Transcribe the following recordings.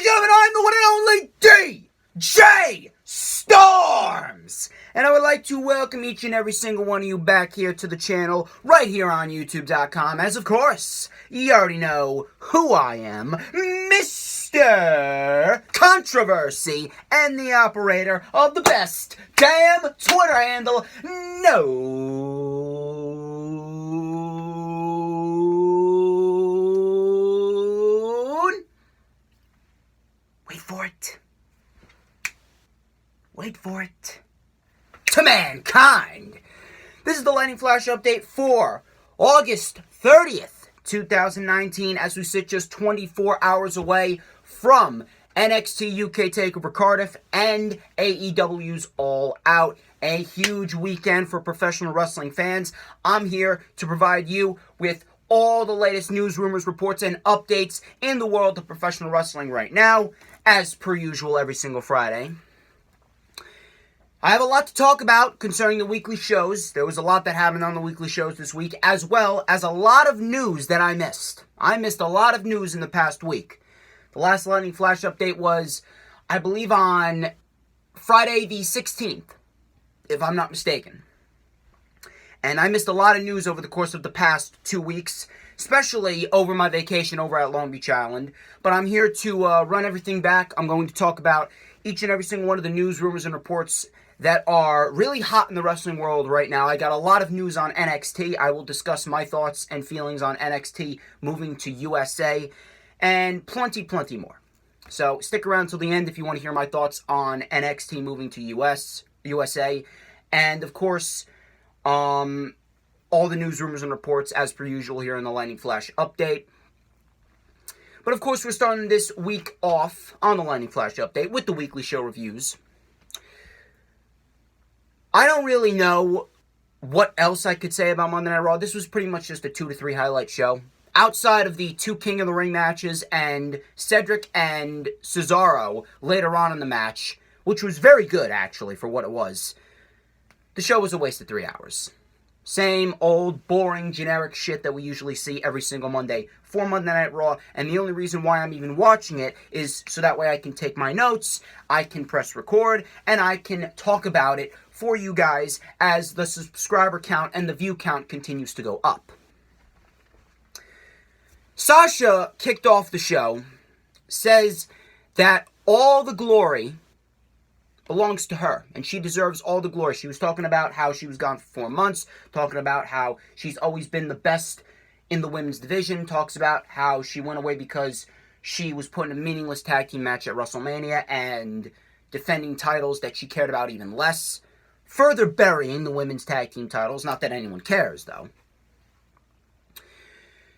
and gentlemen, I'm the one and only DJ Storms! And I would like to welcome each and every single one of you back here to the channel, right here on YouTube.com, as of course, you already know who I am, Mr. Controversy, and the operator of the best damn Twitter handle Wait for it. To mankind. This is the Lightning Flash update for August 30th, 2019, as we sit just 24 hours away from NXT UK TakeOver Cardiff and AEW's All Out. A huge weekend for professional wrestling fans. I'm here to provide you with all the latest news, rumors, reports, and updates in the world of professional wrestling right now, as per usual every single Friday. I have a lot to talk about concerning the weekly shows. There was a lot that happened on the weekly shows this week, as well as a lot of news that I missed. I missed a lot of news in the past week. The last Lightning Flash update was, I believe, on Friday the 16th, if I'm not mistaken. And I missed a lot of news over the course of the past 2 weeks, especially over my vacation over at Long Beach Island. But I'm here to run everything back. I'm going to talk about each and every single one of the news, rumors, and reports that are really hot in the wrestling world right now. I got a lot of news on NXT. I will discuss my thoughts and feelings on NXT moving to USA, and plenty more. So stick around till the end if you want to hear my thoughts on NXT moving to USA, and of course, all the news, rumors, and reports as per usual here in the Lightning Flash update. But of course, we're starting this week off on the Lightning Flash update with the weekly show reviews. I don't really know what else I could say about Monday Night Raw. This was pretty much just a 2 to 3 highlight show. Outside of the 2 King of the Ring matches and Cedric and Cesaro later on in the match, which was very good, actually, for what it was, the show was a waste of 3 hours. Same old, boring, generic shit that we usually see every single Monday for Monday Night Raw, and the only reason why I'm even watching it is so that way I can take my notes, I can press record, and I can talk about it for you guys as the subscriber count and the view count continues to go up. Sasha kicked off the show, says that all the glory belongs to her, and she deserves all the glory. She was talking about how she was gone for 4 months, talking about how she's always been the best in the women's division, talks about how she went away because she was put in a meaningless tag team match at WrestleMania and defending titles that she cared about even less, further burying the women's tag team titles, not that anyone cares, though.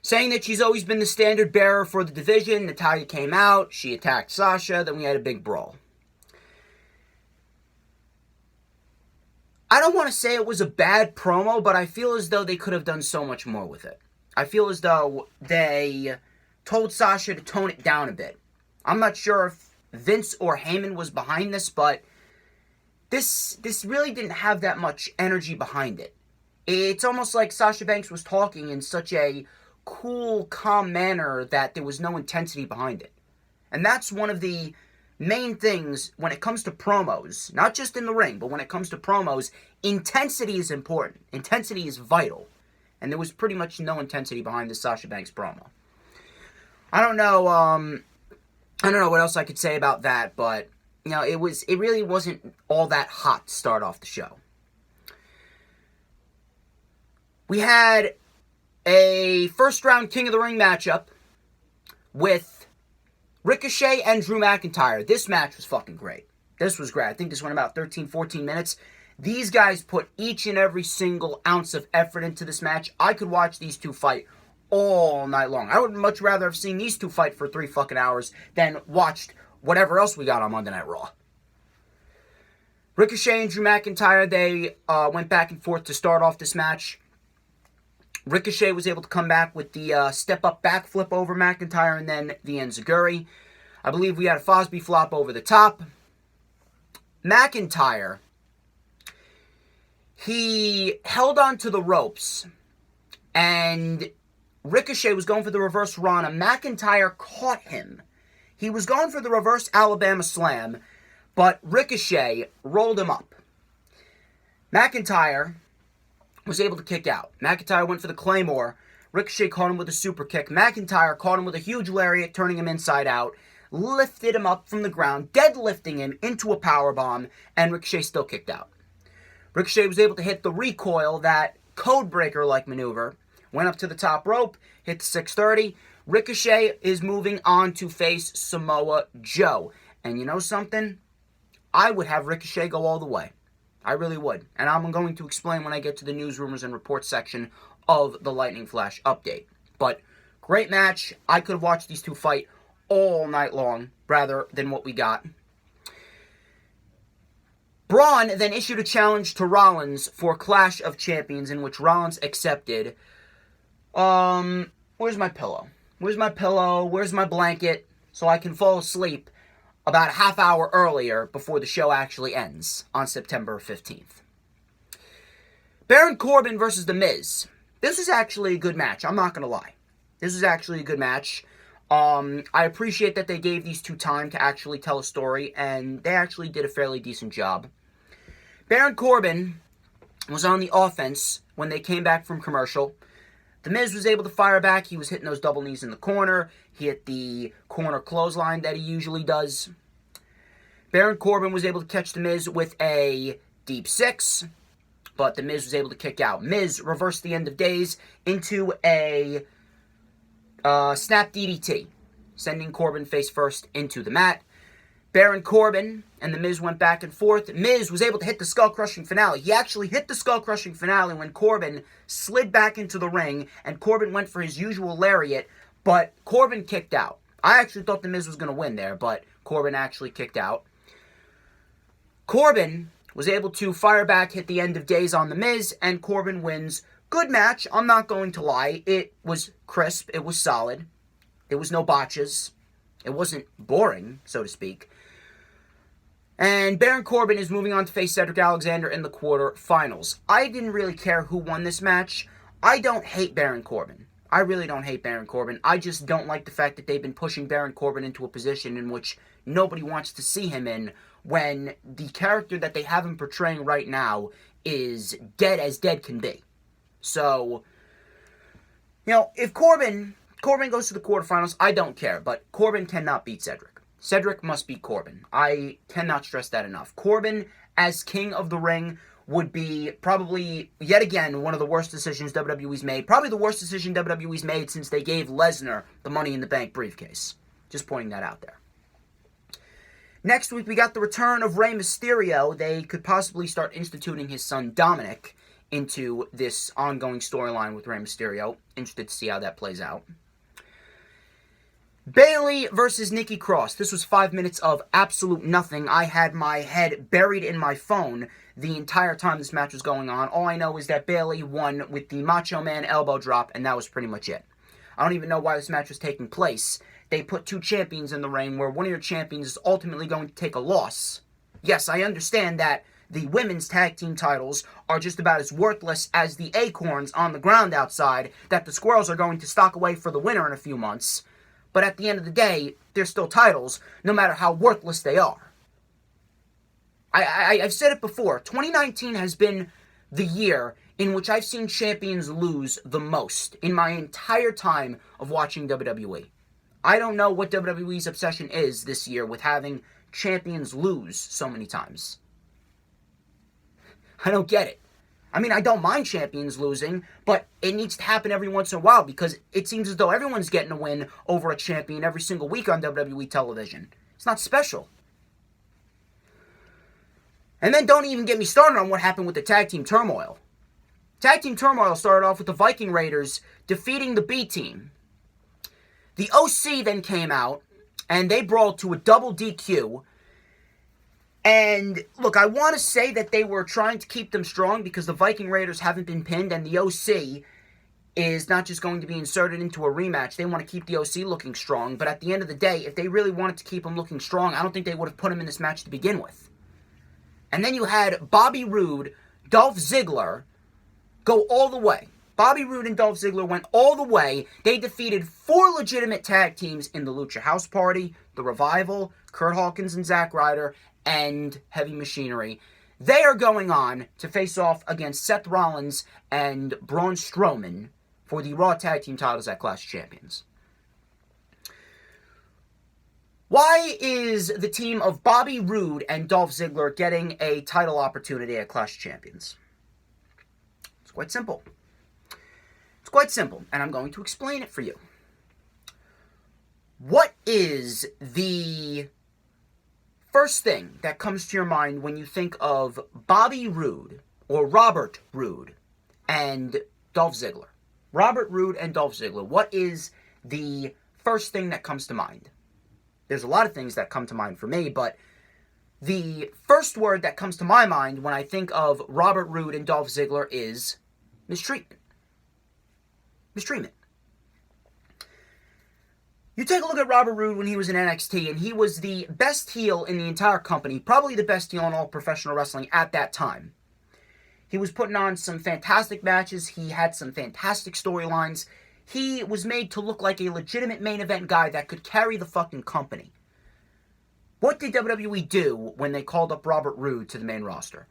Saying that she's always been the standard bearer for the division. Natalya came out, she attacked Sasha, then we had a big brawl. I don't want to say it was a bad promo, but I feel as though they could have done so much more with it. I feel as though they told Sasha to tone it down a bit. I'm not sure if Vince or Heyman was behind this, but this really didn't have that much energy behind it. It's almost like Sasha Banks was talking in such a cool, calm manner that there was no intensity behind it. And that's one of the main things when it comes to promos, not just in the ring, but when it comes to promos, intensity is important. Intensity is vital. And there was pretty much no intensity behind the Sasha Banks promo. I don't know what else I could say about that, but you know, it really wasn't all that hot to start off the show. We had a first round King of the Ring matchup with Ricochet and Drew McIntyre. This match was fucking great. This was great. I think this went about 13, 14 minutes. These guys put each and every single ounce of effort into this match. I could watch these two fight all night long. I would much rather have seen these two fight for 3 fucking hours than watched whatever else we got on Monday Night Raw. Ricochet and Drew McIntyre, they went back and forth to start off this match. Ricochet was able to come back with the step-up backflip over McIntyre and then the enziguri. I believe we had a Fosby flop over the top. McIntyre, he held on to the ropes, and Ricochet was going for the reverse Rana. McIntyre caught him, He was going for the reverse Alabama slam, but Ricochet rolled him up. McIntyre was able to kick out. McIntyre went for the Claymore. Ricochet caught him with a super kick. McIntyre caught him with a huge lariat, turning him inside out, lifted him up from the ground, deadlifting him into a powerbomb, and Ricochet still kicked out. Ricochet was able to hit the recoil, that codebreaker-like maneuver, went up to the top rope, hit the 630. Ricochet is moving on to face Samoa Joe. And you know something? I would have Ricochet go all the way. I really would. And I'm going to explain when I get to the news, rumors, and reports section of the Lightning Flash update. But great match. I could have watched these two fight all night long rather than what we got. Braun then issued a challenge to Rollins for Clash of Champions, in which Rollins accepted. Where's my pillow? Where's my pillow? Where's my blanket? So I can fall asleep about a half hour earlier before the show actually ends on September 15th. Baron Corbin versus The Miz. This was actually a good match. I'm not going to lie. This was actually a good match. I appreciate that they gave these two time to actually tell a story, and they actually did a fairly decent job. Baron Corbin was on the offense when they came back from commercial. The Miz was able to fire back. He was hitting those double knees in the corner. He hit the corner clothesline that he usually does. Baron Corbin was able to catch The Miz with a deep six, but The Miz was able to kick out. Miz reversed the end of days into a snap DDT, sending Corbin face first into the mat. Baron Corbin and The Miz went back and forth. Miz was able to hit the skull-crushing finale. He actually hit the skull-crushing finale when Corbin slid back into the ring, and Corbin went for his usual lariat, but Corbin kicked out. I actually thought The Miz was going to win there, but Corbin actually kicked out. Corbin was able to fire back, hit the end of days on The Miz, and Corbin wins. Good match, I'm not going to lie. It was crisp, it was solid. There was no botches. It wasn't boring, so to speak. And Baron Corbin is moving on to face Cedric Alexander in the quarterfinals. I didn't really care who won this match. I don't hate Baron Corbin. I really don't hate Baron Corbin. I just don't like the fact that they've been pushing Baron Corbin into a position in which nobody wants to see him in, when the character that they have him portraying right now is dead as dead can be. So, if Corbin goes to the quarterfinals, I don't care, but Corbin cannot beat Cedric. Cedric must beat Corbin. I cannot stress that enough. Corbin, as King of the Ring, would be probably, yet again, one of the worst decisions WWE's made. Probably the worst decision WWE's made since they gave Lesnar the Money in the Bank briefcase. Just pointing that out there. Next week, we got the return of Rey Mysterio. They could possibly start instituting his son Dominic into this ongoing storyline with Rey Mysterio. Interested to see how that plays out. Bayley versus Nikki Cross. This was 5 minutes of absolute nothing. I had my head buried in my phone the entire time this match was going on. All I know is that Bayley won with the Macho Man elbow drop, and that was pretty much it. I don't even know why this match was taking place. They put two champions in the ring where one of your champions is ultimately going to take a loss. Yes, I understand that the women's tag team titles are just about as worthless as the acorns on the ground outside that the squirrels are going to stock away for the winter in a few months. But at the end of the day, they're still titles, no matter how worthless they are. I've said it before. 2019 has been the year in which I've seen champions lose the most in my entire time of watching WWE. I don't know what WWE's obsession is this year with having champions lose so many times. I don't get it. I mean, I don't mind champions losing, but it needs to happen every once in a while because it seems as though everyone's getting a win over a champion every single week on WWE television. It's not special. And then don't even get me started on what happened with the Tag Team Turmoil. Tag Team Turmoil started off with the Viking Raiders defeating the B Team. The OC then came out, and they brawled to a double DQ. And, look, I want to say that they were trying to keep them strong because the Viking Raiders haven't been pinned, and the OC is not just going to be inserted into a rematch. They want to keep the OC looking strong, but at the end of the day, if they really wanted to keep them looking strong, I don't think they would have put them in this match to begin with. And then you had Bobby Roode, Dolph Ziggler, go all the way. Bobby Roode and Dolph Ziggler went all the way. They defeated 4 legitimate tag teams in the Lucha House Party, The Revival, Kurt Hawkins and Zack Ryder, and Heavy Machinery. They are going on to face off against Seth Rollins and Braun Strowman for the Raw Tag Team titles at Clash of Champions. Why is the team of Bobby Roode and Dolph Ziggler getting a title opportunity at Clash of Champions? It's quite simple. It's quite simple, and I'm going to explain it for you. What is the first thing that comes to your mind when you think of Bobby Roode or Robert Roode and Dolph Ziggler? Robert Roode and Dolph Ziggler. What is the first thing that comes to mind? There's a lot of things that come to mind for me, but the first word that comes to my mind when I think of Robert Roode and Dolph Ziggler is mistreatment. Mistreatment. You take a look at Robert Roode when he was in NXT, and he was the best heel in the entire company, probably the best heel in all professional wrestling at that time. He was putting on some fantastic matches. He had some fantastic storylines. He was made to look like a legitimate main event guy that could carry the fucking company. What did WWE do when they called up Robert Roode to the main roster?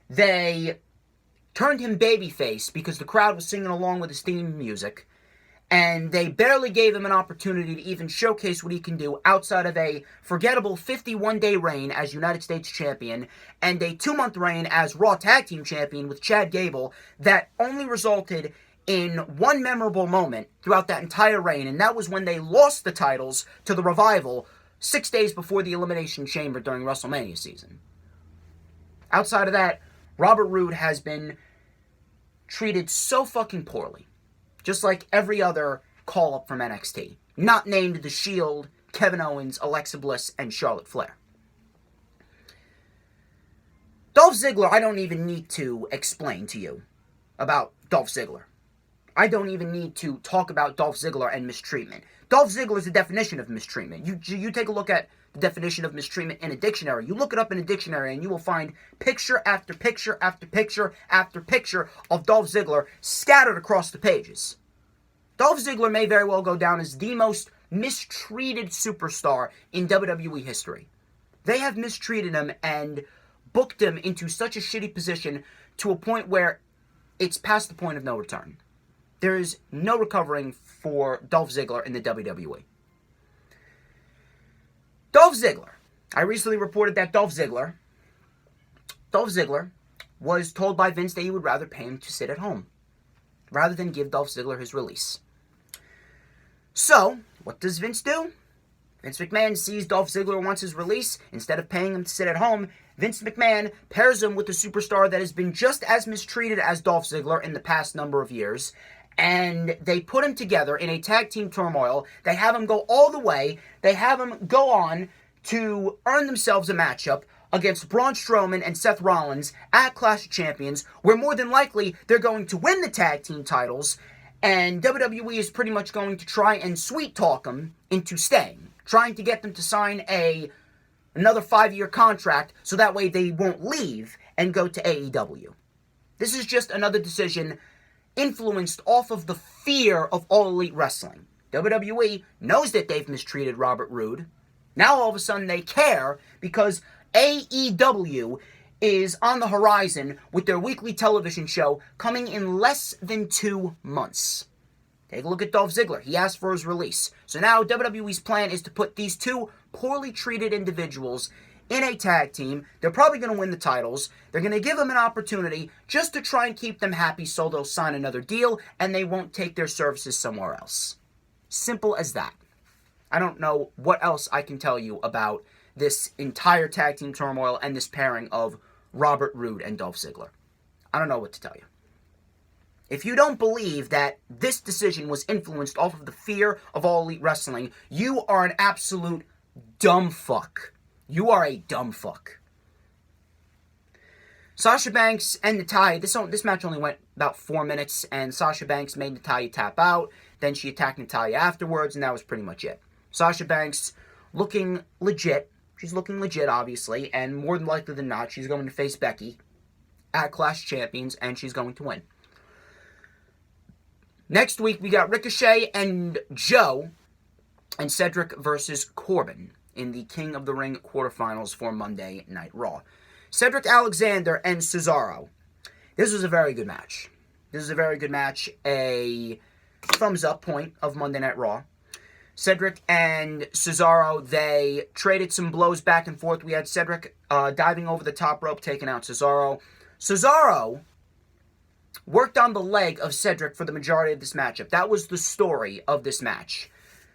They turned him babyface because the crowd was singing along with his theme music, and they barely gave him an opportunity to even showcase what he can do outside of a forgettable 51-day reign as United States Champion and a 2-month reign as Raw Tag Team Champion with Chad Gable that only resulted in one memorable moment throughout that entire reign, and that was when they lost the titles to The Revival 6 days before the Elimination Chamber during WrestleMania season. Outside of that, Robert Roode has been treated so fucking poorly. Just like every other call-up from NXT. Not named The Shield, Kevin Owens, Alexa Bliss, and Charlotte Flair. Dolph Ziggler, I don't even need to explain to you about Dolph Ziggler. I don't even need to talk about Dolph Ziggler and mistreatment. Dolph Ziggler is the definition of mistreatment. You take a look at the definition of mistreatment in a dictionary. You look it up in a dictionary and you will find picture after picture after picture after picture of Dolph Ziggler scattered across the pages. Dolph Ziggler may very well go down as the most mistreated superstar in WWE history. They have mistreated him and booked him into such a shitty position to a point where it's past the point of no return. There is no recovering for Dolph Ziggler in the WWE. Dolph Ziggler. I recently reported that Dolph Ziggler was told by Vince that he would rather pay him to sit at home rather than give Dolph Ziggler his release. So, what does Vince do? Vince McMahon sees Dolph Ziggler wants his release. Instead of paying him to sit at home, Vince McMahon pairs him with a superstar that has been just as mistreated as Dolph Ziggler in the past number of years. And they put him together in a tag team turmoil. They have him go all the way. They have him go on to earn themselves a matchup against Braun Strowman and Seth Rollins at Clash of Champions, where more than likely they're going to win the tag team titles. And WWE is pretty much going to try and sweet talk them into staying. Trying to get them to sign another 5-year contract so that way they won't leave and go to AEW. This is just another decision influenced off of the fear of All Elite Wrestling. WWE knows that they've mistreated Robert Roode. Now all of a sudden they care because AEW is on the horizon with their weekly television show coming in less than 2 months. Take a look at Dolph Ziggler. He asked for his release. So now WWE's plan is to put these two poorly treated individuals in a tag team. They're probably going to win the titles. They're going to give them an opportunity just to try and keep them happy so they'll sign another deal and they won't take their services somewhere else. Simple as that. I don't know what else I can tell you about this entire tag team turmoil and this pairing of Robert Roode and Dolph Ziggler. I don't know what to tell you. If you don't believe that this decision was influenced off of the fear of All Elite Wrestling, you are an absolute dumb fuck. You are a dumb fuck. Sasha Banks and Natalya, this match only went about 4 minutes, and Sasha Banks made Natalya tap out. Then she attacked Natalya afterwards, and that was pretty much it. Sasha Banks looking legit. She's looking legit, obviously, and more than likely than not, she's going to face Becky at Clash Champions, and she's going to win. Next week, we got Ricochet and Joe and Cedric versus Corbin in the King of the Ring quarterfinals for Monday Night Raw. Cedric Alexander and Cesaro. This was a very good match. This is a very good match. A thumbs up point of Monday Night Raw. Cedric and Cesaro, they traded some blows back and forth. We had Cedric diving over the top rope, taking out Cesaro. Cesaro worked on the leg of Cedric for the majority of this matchup. That was the story of this match.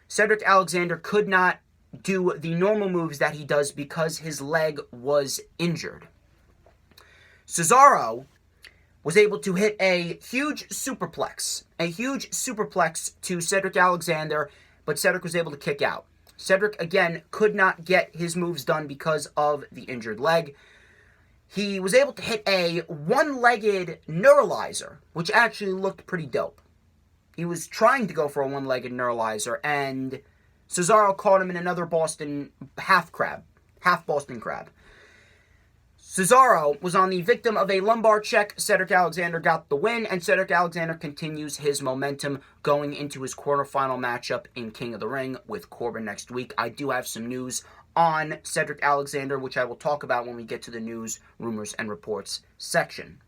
Cedric Alexander could not do the normal moves that he does because his leg was injured. Cesaro was able to hit a huge superplex to Cedric Alexander, but Cedric was able to kick out. Cedric, again, could not get his moves done because of the injured leg. He was able to hit a one-legged neuralizer, which actually looked pretty dope. He was trying to go for a one-legged neuralizer, and Cesaro caught him in another half Boston crab. Cesaro was on the victim of a lumbar check. Cedric Alexander got the win, and Cedric Alexander continues his momentum going into his quarterfinal matchup in King of the Ring with Corbin next week. I do have some news on Cedric Alexander, which I will talk about when we get to the news, rumors, and reports section.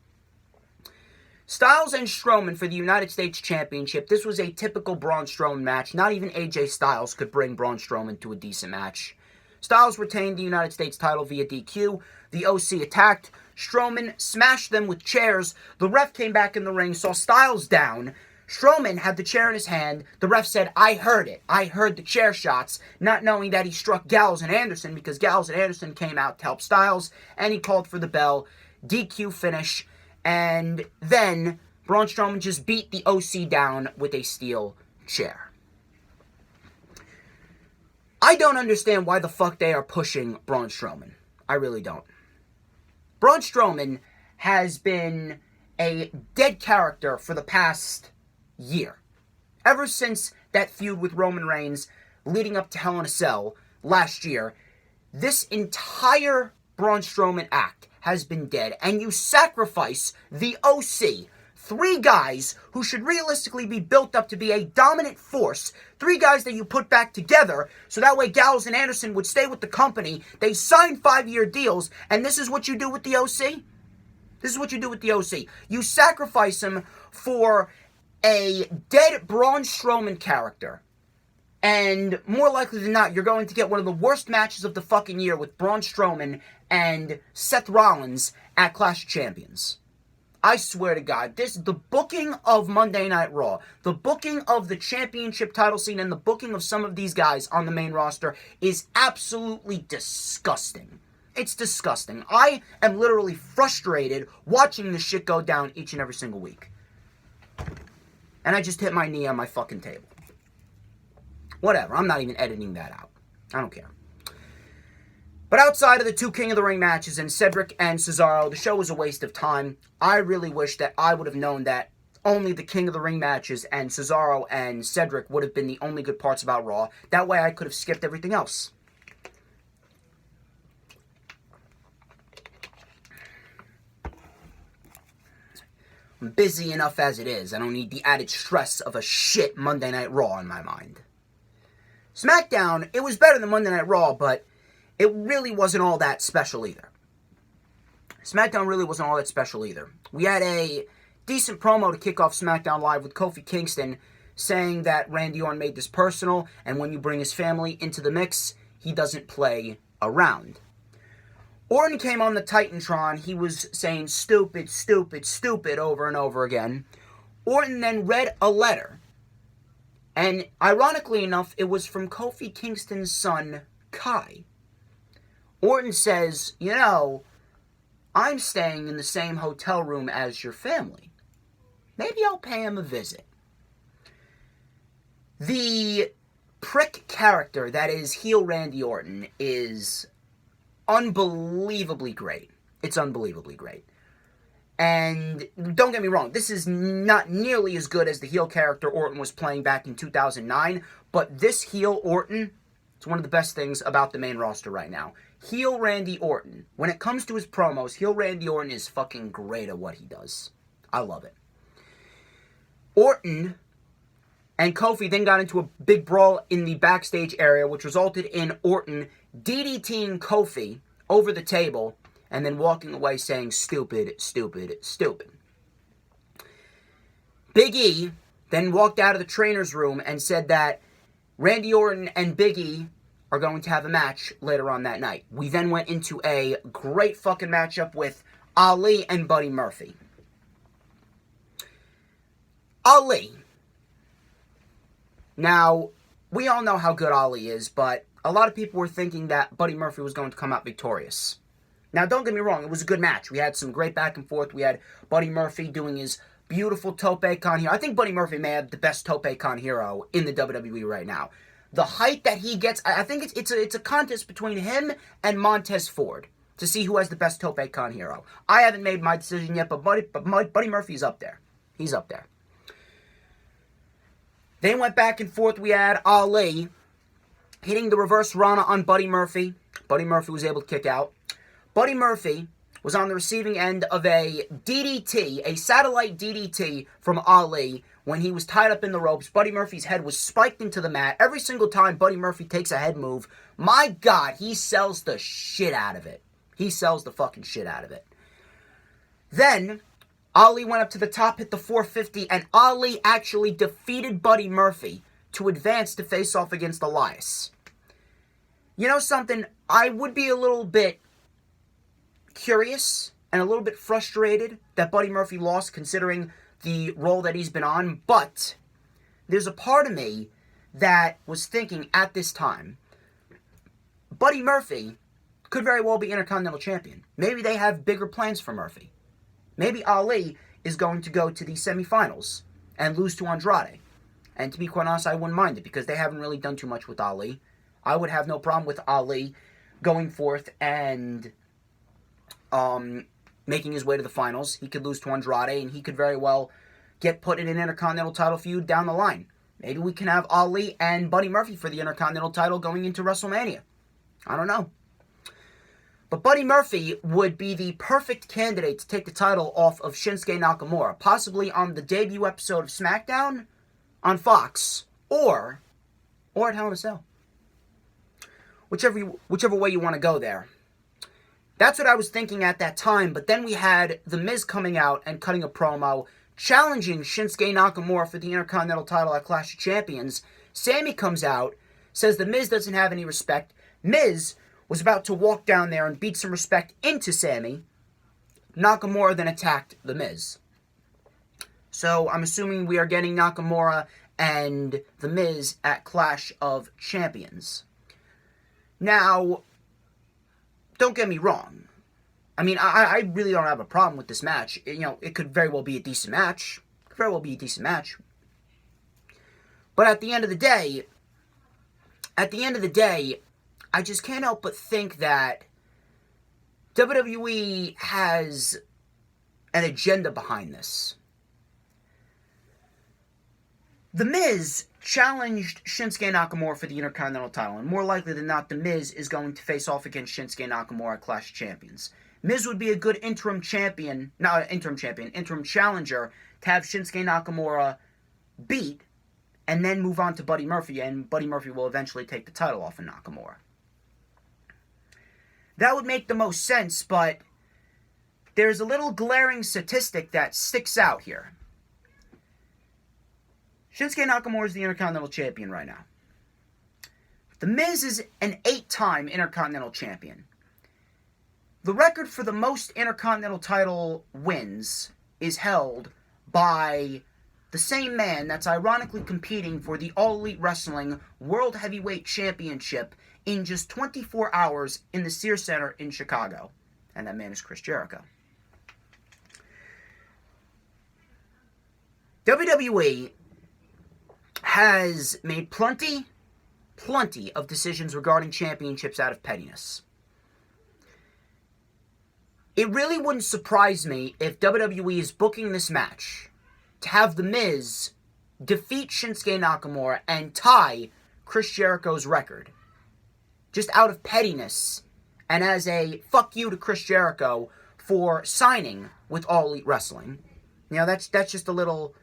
Styles and Strowman for the United States Championship. This was a typical Braun Strowman match. Not even AJ Styles could bring Braun Strowman to a decent match. Styles retained the United States title via DQ. The OC attacked. Strowman smashed them with chairs. The ref came back in the ring, saw Styles down. Strowman had the chair in his hand. The ref said, "I heard it. I heard the chair shots," not knowing that he struck Gallows and Anderson because Gallows and Anderson came out to help Styles, and he called for the bell. DQ finish. And then Braun Strowman just beat the OC down with a steel chair. I don't understand why the fuck they are pushing Braun Strowman. I really don't. Braun Strowman has been a dead character for the past year. Ever since that feud with Roman Reigns leading up to Hell in a Cell last year, this entire Braun Strowman act has been dead, and you sacrifice the OC, three guys who should realistically be built up to be a dominant force, three guys that you put back together so that way Gallows and Anderson would stay with the company. They signed 5-year deals, and this is what you do with the OC? This is what you do with the OC. You sacrifice him for a dead Braun Strowman character. And more likely than not, you're going to get one of the worst matches of the fucking year with Braun Strowman and Seth Rollins at Clash of Champions. I swear to God, the booking of Monday Night Raw, the booking of the championship title scene, and the booking of some of these guys on the main roster is absolutely disgusting. It's disgusting. I am literally frustrated watching this shit go down each and every single week. And I just hit my knee on my fucking table. Whatever, I'm not even editing that out. I don't care. But outside of the two King of the Ring matches and Cedric and Cesaro, the show was a waste of time. I really wish that I would have known that only the King of the Ring matches and Cesaro and Cedric would have been the only good parts about Raw. That way I could have skipped everything else. I'm busy enough as it is. I don't need the added stress of a shit Monday Night Raw on my mind. SmackDown, it was better than Monday Night Raw, but it really wasn't all that special either. SmackDown really wasn't all that special either. We had a decent promo to kick off SmackDown Live with Kofi Kingston saying that Randy Orton made this personal, and when you bring his family into the mix, he doesn't play around. Orton came on the Titantron. He was saying stupid, stupid, stupid over and over again. Orton then read a letter. And ironically enough, it was from Kofi Kingston's son, Kai. Orton says, "You know, I'm staying in the same hotel room as your family. Maybe I'll pay him a visit." The prick character that is heel Randy Orton is unbelievably great. It's unbelievably great. And don't get me wrong, this is not nearly as good as the heel character Orton was playing back in 2009, but this heel Orton, it's one of the best things about the main roster right now. Heel Randy Orton, when it comes to his promos, heel Randy Orton is fucking great at what he does. I love it. Orton And Kofi then got into a big brawl in the backstage area, which resulted in Orton DDTing Kofi over the table and then walking away saying, "Stupid, stupid, stupid." Big E then walked out of the trainer's room and said that Randy Orton and Big E are going to have a match later on that night. We then went into a great fucking matchup with Ali and Buddy Murphy. Ali. Now, we all know how good Ali is, but a lot of people were thinking that Buddy Murphy was going to come out victorious. Now, don't get me wrong, it was a good match. We had some great back and forth. We had Buddy Murphy doing his beautiful tope con hero. I think Buddy Murphy may have the best tope con hero in the WWE right now. The height that he gets, I think it's a contest between him and Montez Ford to see who has the best tope con hero. I haven't made my decision yet, but Buddy Murphy's up there. He's up there. They went back and forth. We had Ali hitting the reverse Rana on Buddy Murphy. Buddy Murphy was able to kick out. Buddy Murphy was on the receiving end of a DDT, a satellite DDT from Ali when he was tied up in the ropes. Buddy Murphy's head was spiked into the mat. Every single time Buddy Murphy takes a head move, my God, he sells the shit out of it. He sells the fucking shit out of it. Then Ali went up to the top, hit the 450, and Ali actually defeated Buddy Murphy to advance to face off against Elias. You know something? I would be a little bit curious and a little bit frustrated that Buddy Murphy lost considering the role that he's been on, but there's a part of me that was thinking at this time, Buddy Murphy could very well be Intercontinental Champion. Maybe they have bigger plans for Murphy. Maybe Ali is going to go to the semifinals and lose to Andrade. And to be quite honest, I wouldn't mind it because they haven't really done too much with Ali. I would have no problem with Ali going forth and making his way to the finals. He could lose to Andrade and he could very well get put in an Intercontinental title feud down the line. Maybe we can have Ali and Buddy Murphy for the Intercontinental title going into WrestleMania. I don't know. But Buddy Murphy would be the perfect candidate to take the title off of Shinsuke Nakamura, possibly on the debut episode of SmackDown on Fox, or at Hell in a Cell. Whichever way you want to go there. That's what I was thinking at that time, but then we had The Miz coming out and cutting a promo, challenging Shinsuke Nakamura for the Intercontinental title at Clash of Champions. Sammy comes out, says The Miz doesn't have any respect. Miz was about to walk down there and beat some respect into Sammy. Nakamura then attacked The Miz. So I'm assuming we are getting Nakamura and The Miz at Clash of Champions. Now, don't get me wrong. I mean, I really don't have a problem with this match. You know, it could very well be a decent match. But at the end of the day, I just can't help but think that WWE has an agenda behind this. The Miz challenged Shinsuke Nakamura for the Intercontinental title, and more likely than not, The Miz is going to face off against Shinsuke Nakamura at Clash of Champions. Miz would be a good interim challenger to have Shinsuke Nakamura beat, and then move on to Buddy Murphy, and Buddy Murphy will eventually take the title off of Nakamura. That would make the most sense, but there's a little glaring statistic that sticks out here. Shinsuke Nakamura is the Intercontinental Champion right now. The Miz is an 8-time Intercontinental Champion. The record for the most Intercontinental title wins is held by the same man that's ironically competing for the All Elite Wrestling World Heavyweight Championship in just 24 hours in the Sears Center in Chicago. And that man is Chris Jericho. WWE has made plenty of decisions regarding championships out of pettiness. It really wouldn't surprise me if WWE is booking this match to have The Miz defeat Shinsuke Nakamura and tie Chris Jericho's record. Just out of pettiness and as a fuck you to Chris Jericho for signing with All Elite Wrestling. You know, that's just a little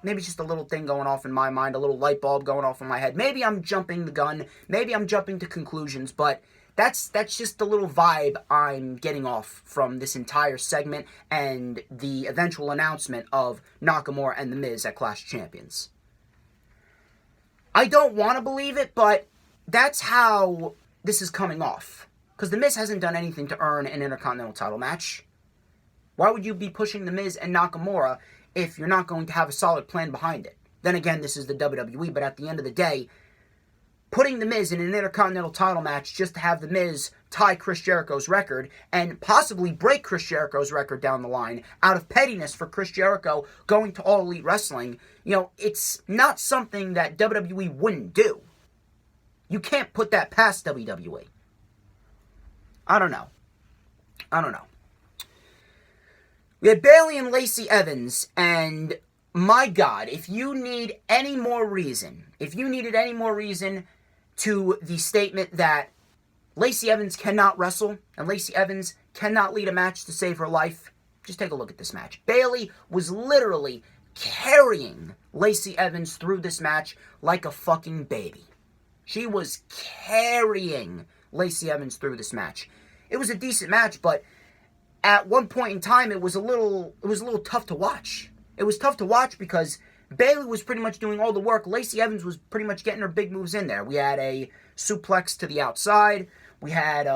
Maybe it's just a little thing going off in my mind, a little light bulb going off in my head. Maybe I'm jumping the gun. Maybe I'm jumping to conclusions, but that's just the little vibe I'm getting off from this entire segment and the eventual announcement of Nakamura and The Miz at Clash of Champions. I don't want to believe it, but that's how this is coming off. Because The Miz hasn't done anything to earn an Intercontinental title match. Why would you be pushing The Miz and Nakamura if you're not going to have a solid plan behind it? Then again, this is the WWE, but at the end of the day, putting The Miz in an Intercontinental title match just to have The Miz tie Chris Jericho's record and possibly break Chris Jericho's record down the line out of pettiness for Chris Jericho going to All Elite Wrestling, it's not something that WWE wouldn't do. You can't put that past WWE. I don't know. We had Bayley and Lacey Evans, and my God, if you needed any more reason to the statement that Lacey Evans cannot wrestle and Lacey Evans cannot lead a match to save her life, just take a look at this match. Bayley was literally carrying Lacey Evans through this match like a fucking baby. She was carrying Lacey Evans through this match. It was a decent match, but at one point in time, it was a little tough to watch. It was tough to watch because Bayley was pretty much doing all the work. Lacey Evans was pretty much getting her big moves in there. We had a suplex to the outside. We had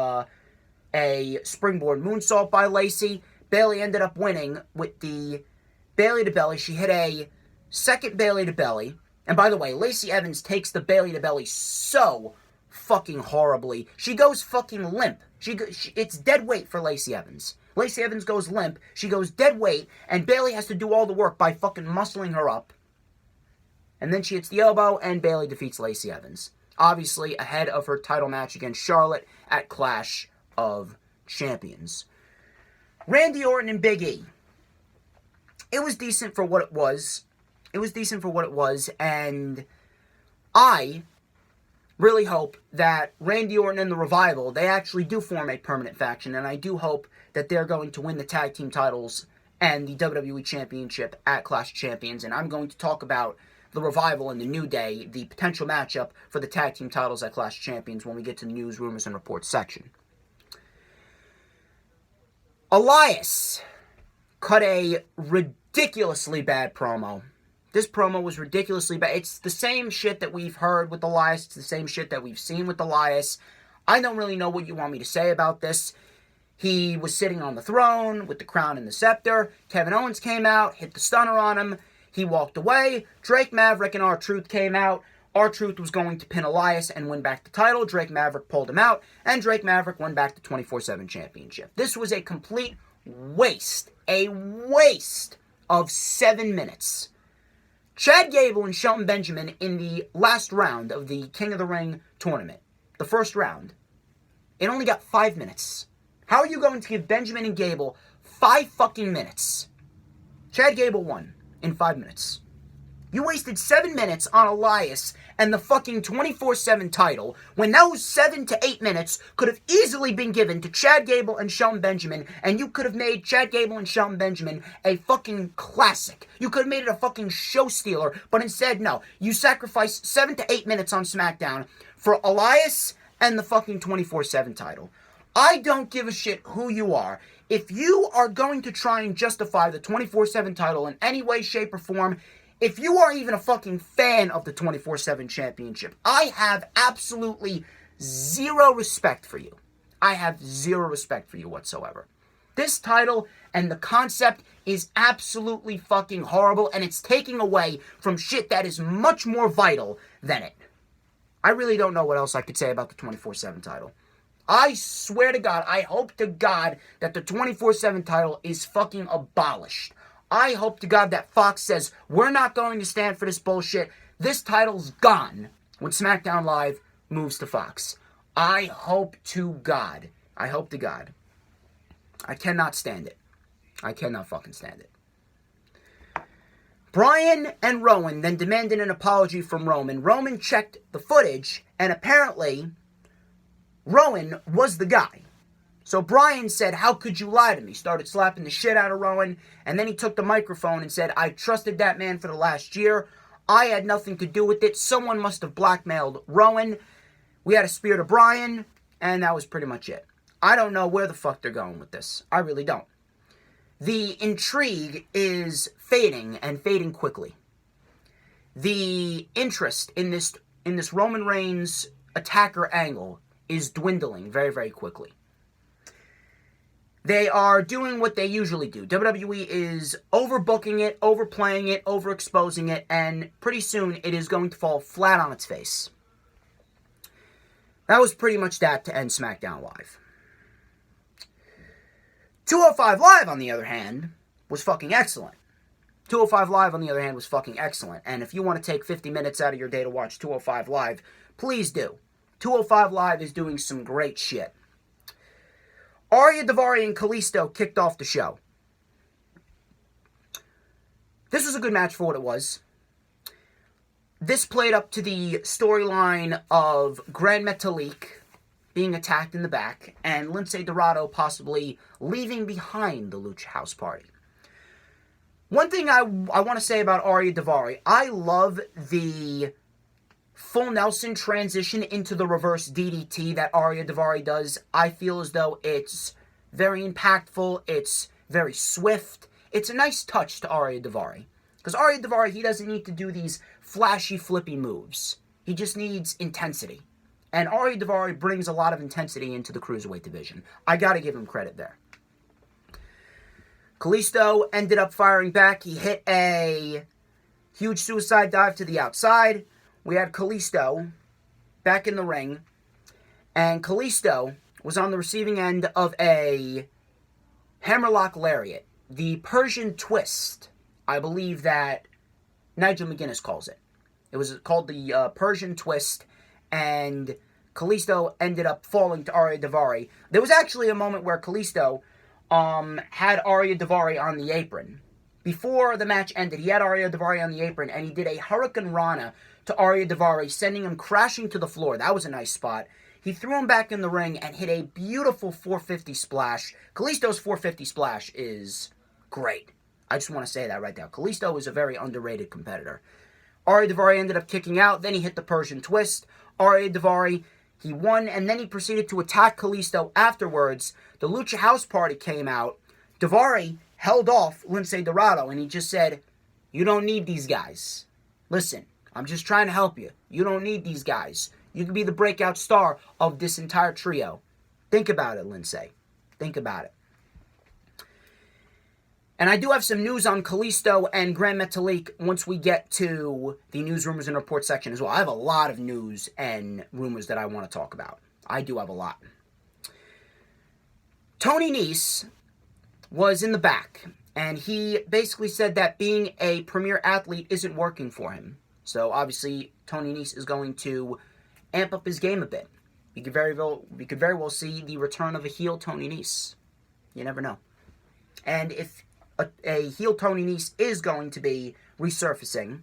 a springboard moonsault by Lacey. Bayley ended up winning with the Bayley to belly. She hit a second Bayley to belly. And by the way, Lacey Evans takes the Bayley to belly so fucking horribly. She goes fucking limp. It's dead weight for Lacey Evans. Lacey Evans goes limp, she goes dead weight, and Bayley has to do all the work by fucking muscling her up. And then she hits the elbow, and Bayley defeats Lacey Evans. Obviously, ahead of her title match against Charlotte at Clash of Champions. Randy Orton and Big E. It was decent for what it was. And I really hope that Randy Orton and the Revival, they actually do form a permanent faction, and I do hope that they're going to win the tag team titles and the WWE Championship at Clash of Champions, and I'm going to talk about the Revival and the New Day, the potential matchup for the tag team titles at Clash of Champions when we get to the news, rumors, and reports section. Elias cut a ridiculously bad promo. This promo was ridiculously bad. It's the same shit that we've heard with Elias. It's the same shit that we've seen with Elias. I don't really know what you want me to say about this. He was sitting on the throne with the crown and the scepter. Kevin Owens came out, hit the stunner on him. He walked away. Drake Maverick and R-Truth came out. R-Truth was going to pin Elias and win back the title. Drake Maverick pulled him out, and Drake Maverick won back the 24/7 championship. This was a complete waste. A waste of 7 minutes. Chad Gable and Shelton Benjamin in the last round of the King of the Ring tournament, the first round, it only got 5 minutes. How are you going to give Benjamin and Gable 5 fucking minutes? Chad Gable won in 5 minutes. You wasted 7 minutes on Elias and the fucking 24/7 title when those 7 to 8 minutes could have easily been given to Chad Gable and Shelton Benjamin, and you could have made Chad Gable and Shelton Benjamin a fucking classic. You could have made it a fucking show stealer, but instead, no. You sacrificed 7 to 8 minutes on SmackDown for Elias and the fucking 24/7 title. I don't give a shit who you are. If you are going to try and justify the 24/7 title in any way, shape, or form, if you are even a fucking fan of the 24/7 championship, I have absolutely zero respect for you. I have zero respect for you whatsoever. This title and the concept is absolutely fucking horrible, and it's taking away from shit that is much more vital than it. I really don't know what else I could say about the 24/7 title. I swear to God, I hope to God that the 24/7 title is fucking abolished. I hope to God that Fox says, we're not going to stand for this bullshit. This title's gone when SmackDown Live moves to Fox. I hope to God. I hope to God. I cannot stand it. I cannot fucking stand it. Bryan and Rowan then demanded an apology from Roman. Roman checked the footage, and apparently Rowan was the guy. So Bryan said, "How could you lie to me?" Started slapping the shit out of Rowan, and then he took the microphone and said, "I trusted that man for the last year. I had nothing to do with it. Someone must have blackmailed Rowan. We had a spear to Bryan, and that was pretty much it." I don't know where the fuck they're going with this. I really don't. The intrigue is fading, and fading quickly. The interest in this Roman Reigns attacker angle is dwindling very, very quickly. They are doing what they usually do. WWE is overbooking it, overplaying it, overexposing it, and pretty soon it is going to fall flat on its face. That was pretty much that to end SmackDown Live. 205 Live, on the other hand, was fucking excellent. 205 Live, on the other hand, was fucking excellent. And if you want to take 50 minutes out of your day to watch 205 Live, please do. 205 Live is doing some great shit. Arya Daivari and Kalisto kicked off the show. This was a good match for what it was. This played up to the storyline of Gran Metalik being attacked in the back and Lince Dorado possibly leaving behind the Lucha House Party. One thing I want to say about Arya Daivari, I love the full Nelson transition into the reverse DDT that Arya Daivari does. I feel as though it's very impactful, it's very swift. It's a nice touch to Arya Daivari. Because Arya Daivari, he doesn't need to do these flashy, flippy moves. He just needs intensity. And Arya Daivari brings a lot of intensity into the Cruiserweight division. I gotta give him credit there. Kalisto ended up firing back. He hit a huge suicide dive to the outside. We had Kalisto back in the ring. And Kalisto was on the receiving end of a hammerlock lariat. The Persian twist, I believe that Nigel McGuinness calls it. It was called the Persian twist. And Kalisto ended up falling to Arya Daivari. There was actually a moment where Kalisto had Arya Daivari on the apron. Before the match ended, he had Arya Daivari on the apron, and he did a Hurricane Rana to Arya Daivari, sending him crashing to the floor. That was a nice spot. He threw him back in the ring and hit a beautiful 450 splash. Kalisto's 450 splash is great. I just want to say that right now. Kalisto is a very underrated competitor. Arya Daivari ended up kicking out. Then he hit the Persian twist. Arya Daivari, he won, and then he proceeded to attack Kalisto afterwards. The Lucha House Party came out. Daivari held off Lince Dorado, and he just said, "You don't need these guys. Listen, I'm just trying to help you. You don't need these guys. You can be the breakout star of this entire trio. Think about it, Lince. Think about it." And I do have some news on Kalisto and Gran Metalik once we get to the news, rumors, and reports section as well. I have a lot of news and rumors that I want to talk about. I do have a lot. Tony Nese was in the back, and he basically said that being a premier athlete isn't working for him. So obviously, Tony Nese is going to amp up his game a bit. We could very well see the return of a heel Tony Nese. You never know. And if a heel Tony Nese is going to be resurfacing,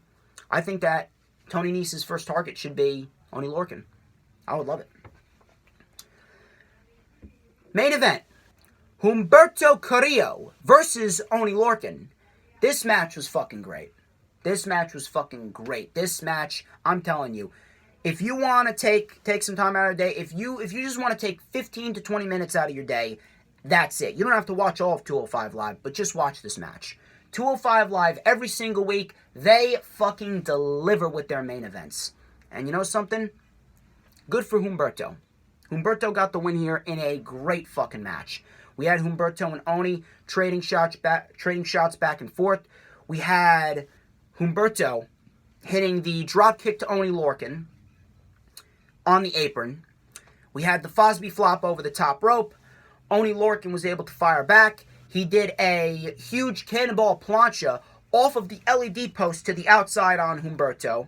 I think that Tony Nese's first target should be Oney Lorcan. I would love it. Main event. Humberto Carrillo versus Oney Lorcan. This match was fucking great. This match, I'm telling you, if you want to take some time out of your day, if you just want to take 15 to 20 minutes out of your day, that's it. You don't have to watch all of 205 Live, but just watch this match. 205 Live, every single week, they fucking deliver with their main events. And you know something? Good for Humberto. Humberto got the win here in a great fucking match. We had Humberto and Oney trading shots back and forth. We had Humberto hitting the drop kick to Oney Lorcan on the apron. We had the Fosby flop over the top rope. Oney Lorcan was able to fire back. He did a huge cannonball plancha off of the LED post to the outside on Humberto.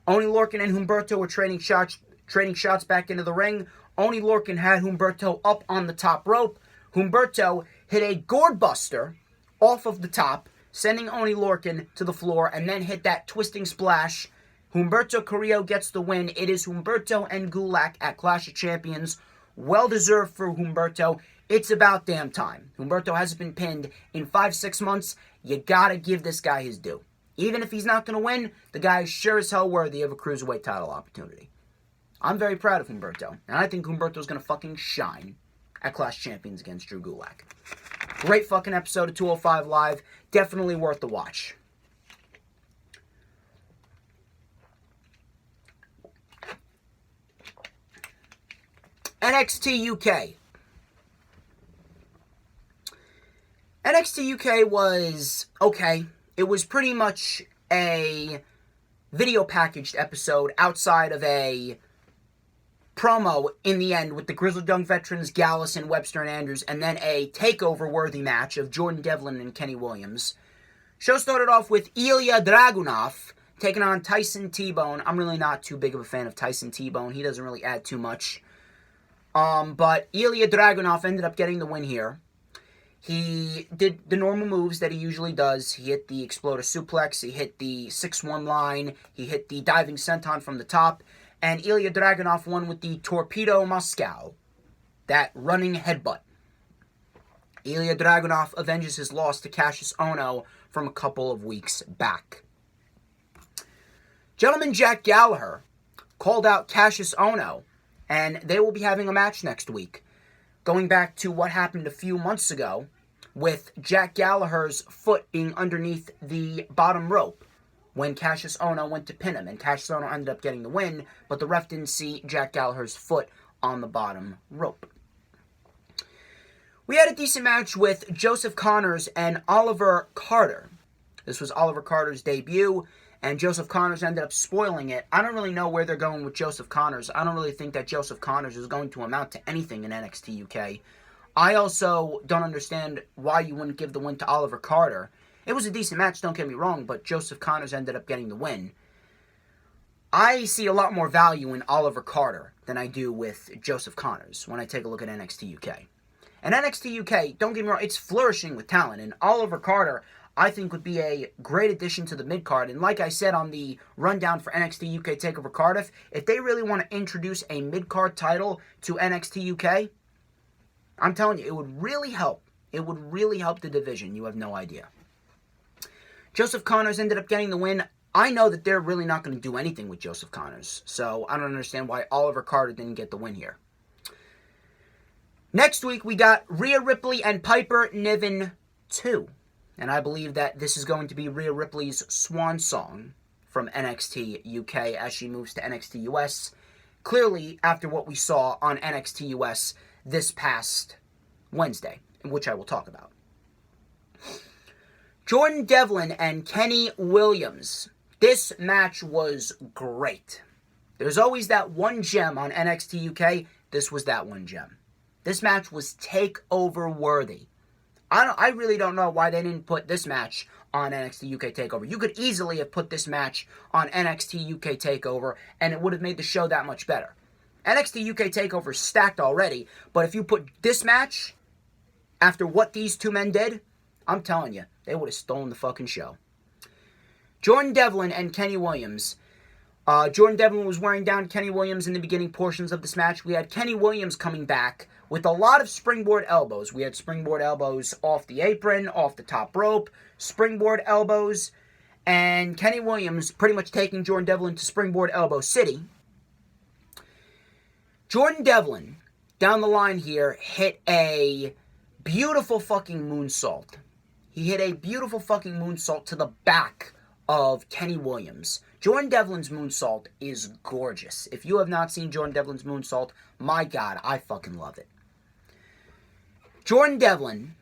Oney Lorcan and Humberto were trading shots back into the ring. Oney Lorcan had Humberto up on the top rope. Humberto hit a gourd buster off of the top, sending Oney Lorcan to the floor, and then hit that twisting splash. Humberto Carrillo gets the win. It is Humberto and Gulak at Clash of Champions Well deserved for Humberto. It's about damn time. Humberto hasn't been pinned in 5-6 months. You gotta give this guy his due. Even if he's not gonna win, the guy is sure as hell worthy of a cruiserweight title opportunity. I'm very proud of Humberto, and I think Humberto's gonna fucking shine at Clash Champions against Drew Gulak. Great fucking episode of 205 Live. Definitely worth the watch. NXT UK. NXT UK was okay. It was pretty much a video packaged episode outside of a promo in the end with the Grizzled Young Veterans, Gallus and Webster and Andrews, and then a takeover-worthy match of Jordan Devlin and Kenny Williams. Show started off with Ilya Dragunov taking on Tyson T-Bone. I'm really not too big of a fan of Tyson T-Bone. He doesn't really add too much. But Ilya Dragunov ended up getting the win here. He did the normal moves that he usually does. He hit the Exploder Suplex, he hit the 6-1 line, he hit the Diving Senton from the top, and Ilya Dragunov won with the Torpedo Moscow, that running headbutt. Ilya Dragunov avenges his loss to Cassius Ohno from a couple of weeks back. Gentleman Jack Gallagher called out Cassius Ohno, and they will be having a match next week. Going back to what happened a few months ago with Jack Gallagher's foot being underneath the bottom rope when Cassius Ohno went to pin him, and Cassius Ohno ended up getting the win, but the ref didn't see Jack Gallagher's foot on the bottom rope. We had a decent match with Joseph Connors and Oliver Carter. This was Oliver Carter's debut, and Joseph Connors ended up spoiling it. I don't really know where they're going with Joseph Connors. I don't really think that Joseph Connors is going to amount to anything in NXT UK. I also don't understand why you wouldn't give the win to Oliver Carter. It was a decent match, don't get me wrong, but Joseph Connors ended up getting the win. I see a lot more value in Oliver Carter than I do with Joseph Connors when I take a look at NXT UK. And NXT UK, don't get me wrong, it's flourishing with talent, and Oliver Carter, I think, would be a great addition to the mid-card. And like I said on the rundown for NXT UK TakeOver Cardiff, if they really want to introduce a mid-card title to NXT UK, I'm telling you, it would really help. It would really help the division. You have no idea. Joseph Connors ended up getting the win. I know that they're really not going to do anything with Joseph Connors, so I don't understand why Oliver Carter didn't get the win here. Next week, we got Rhea Ripley and Piper Niven 2. And I believe that this is going to be Rhea Ripley's swan song from NXT UK as she moves to NXT US. Clearly, after what we saw on NXT US this past Wednesday, which I will talk about. Jordan Devlin and Kenny Williams. This match was great. There's always that one gem on NXT UK. This was that one gem. This match was takeover worthy. I really don't know why they didn't put this match on NXT UK TakeOver. You could easily have put this match on NXT UK TakeOver, and it would have made the show that much better. NXT UK TakeOver is stacked already, but if you put this match after what these two men did, I'm telling you, they would have stolen the fucking show. Jordan Devlin and Kenny Williams. Jordan Devlin was wearing down Kenny Williams in the beginning portions of this match. We had Kenny Williams coming back with a lot of springboard elbows. We had springboard elbows off the apron, off the top rope, springboard elbows, and Kenny Williams pretty much taking Jordan Devlin to springboard elbow city. Jordan Devlin, down the line here, hit a beautiful fucking moonsault. He hit a beautiful fucking moonsault to the back of Kenny Williams. Jordan Devlin's moonsault is gorgeous. If you have not seen Jordan Devlin's moonsault, my God, I fucking love it. Jordan Devlin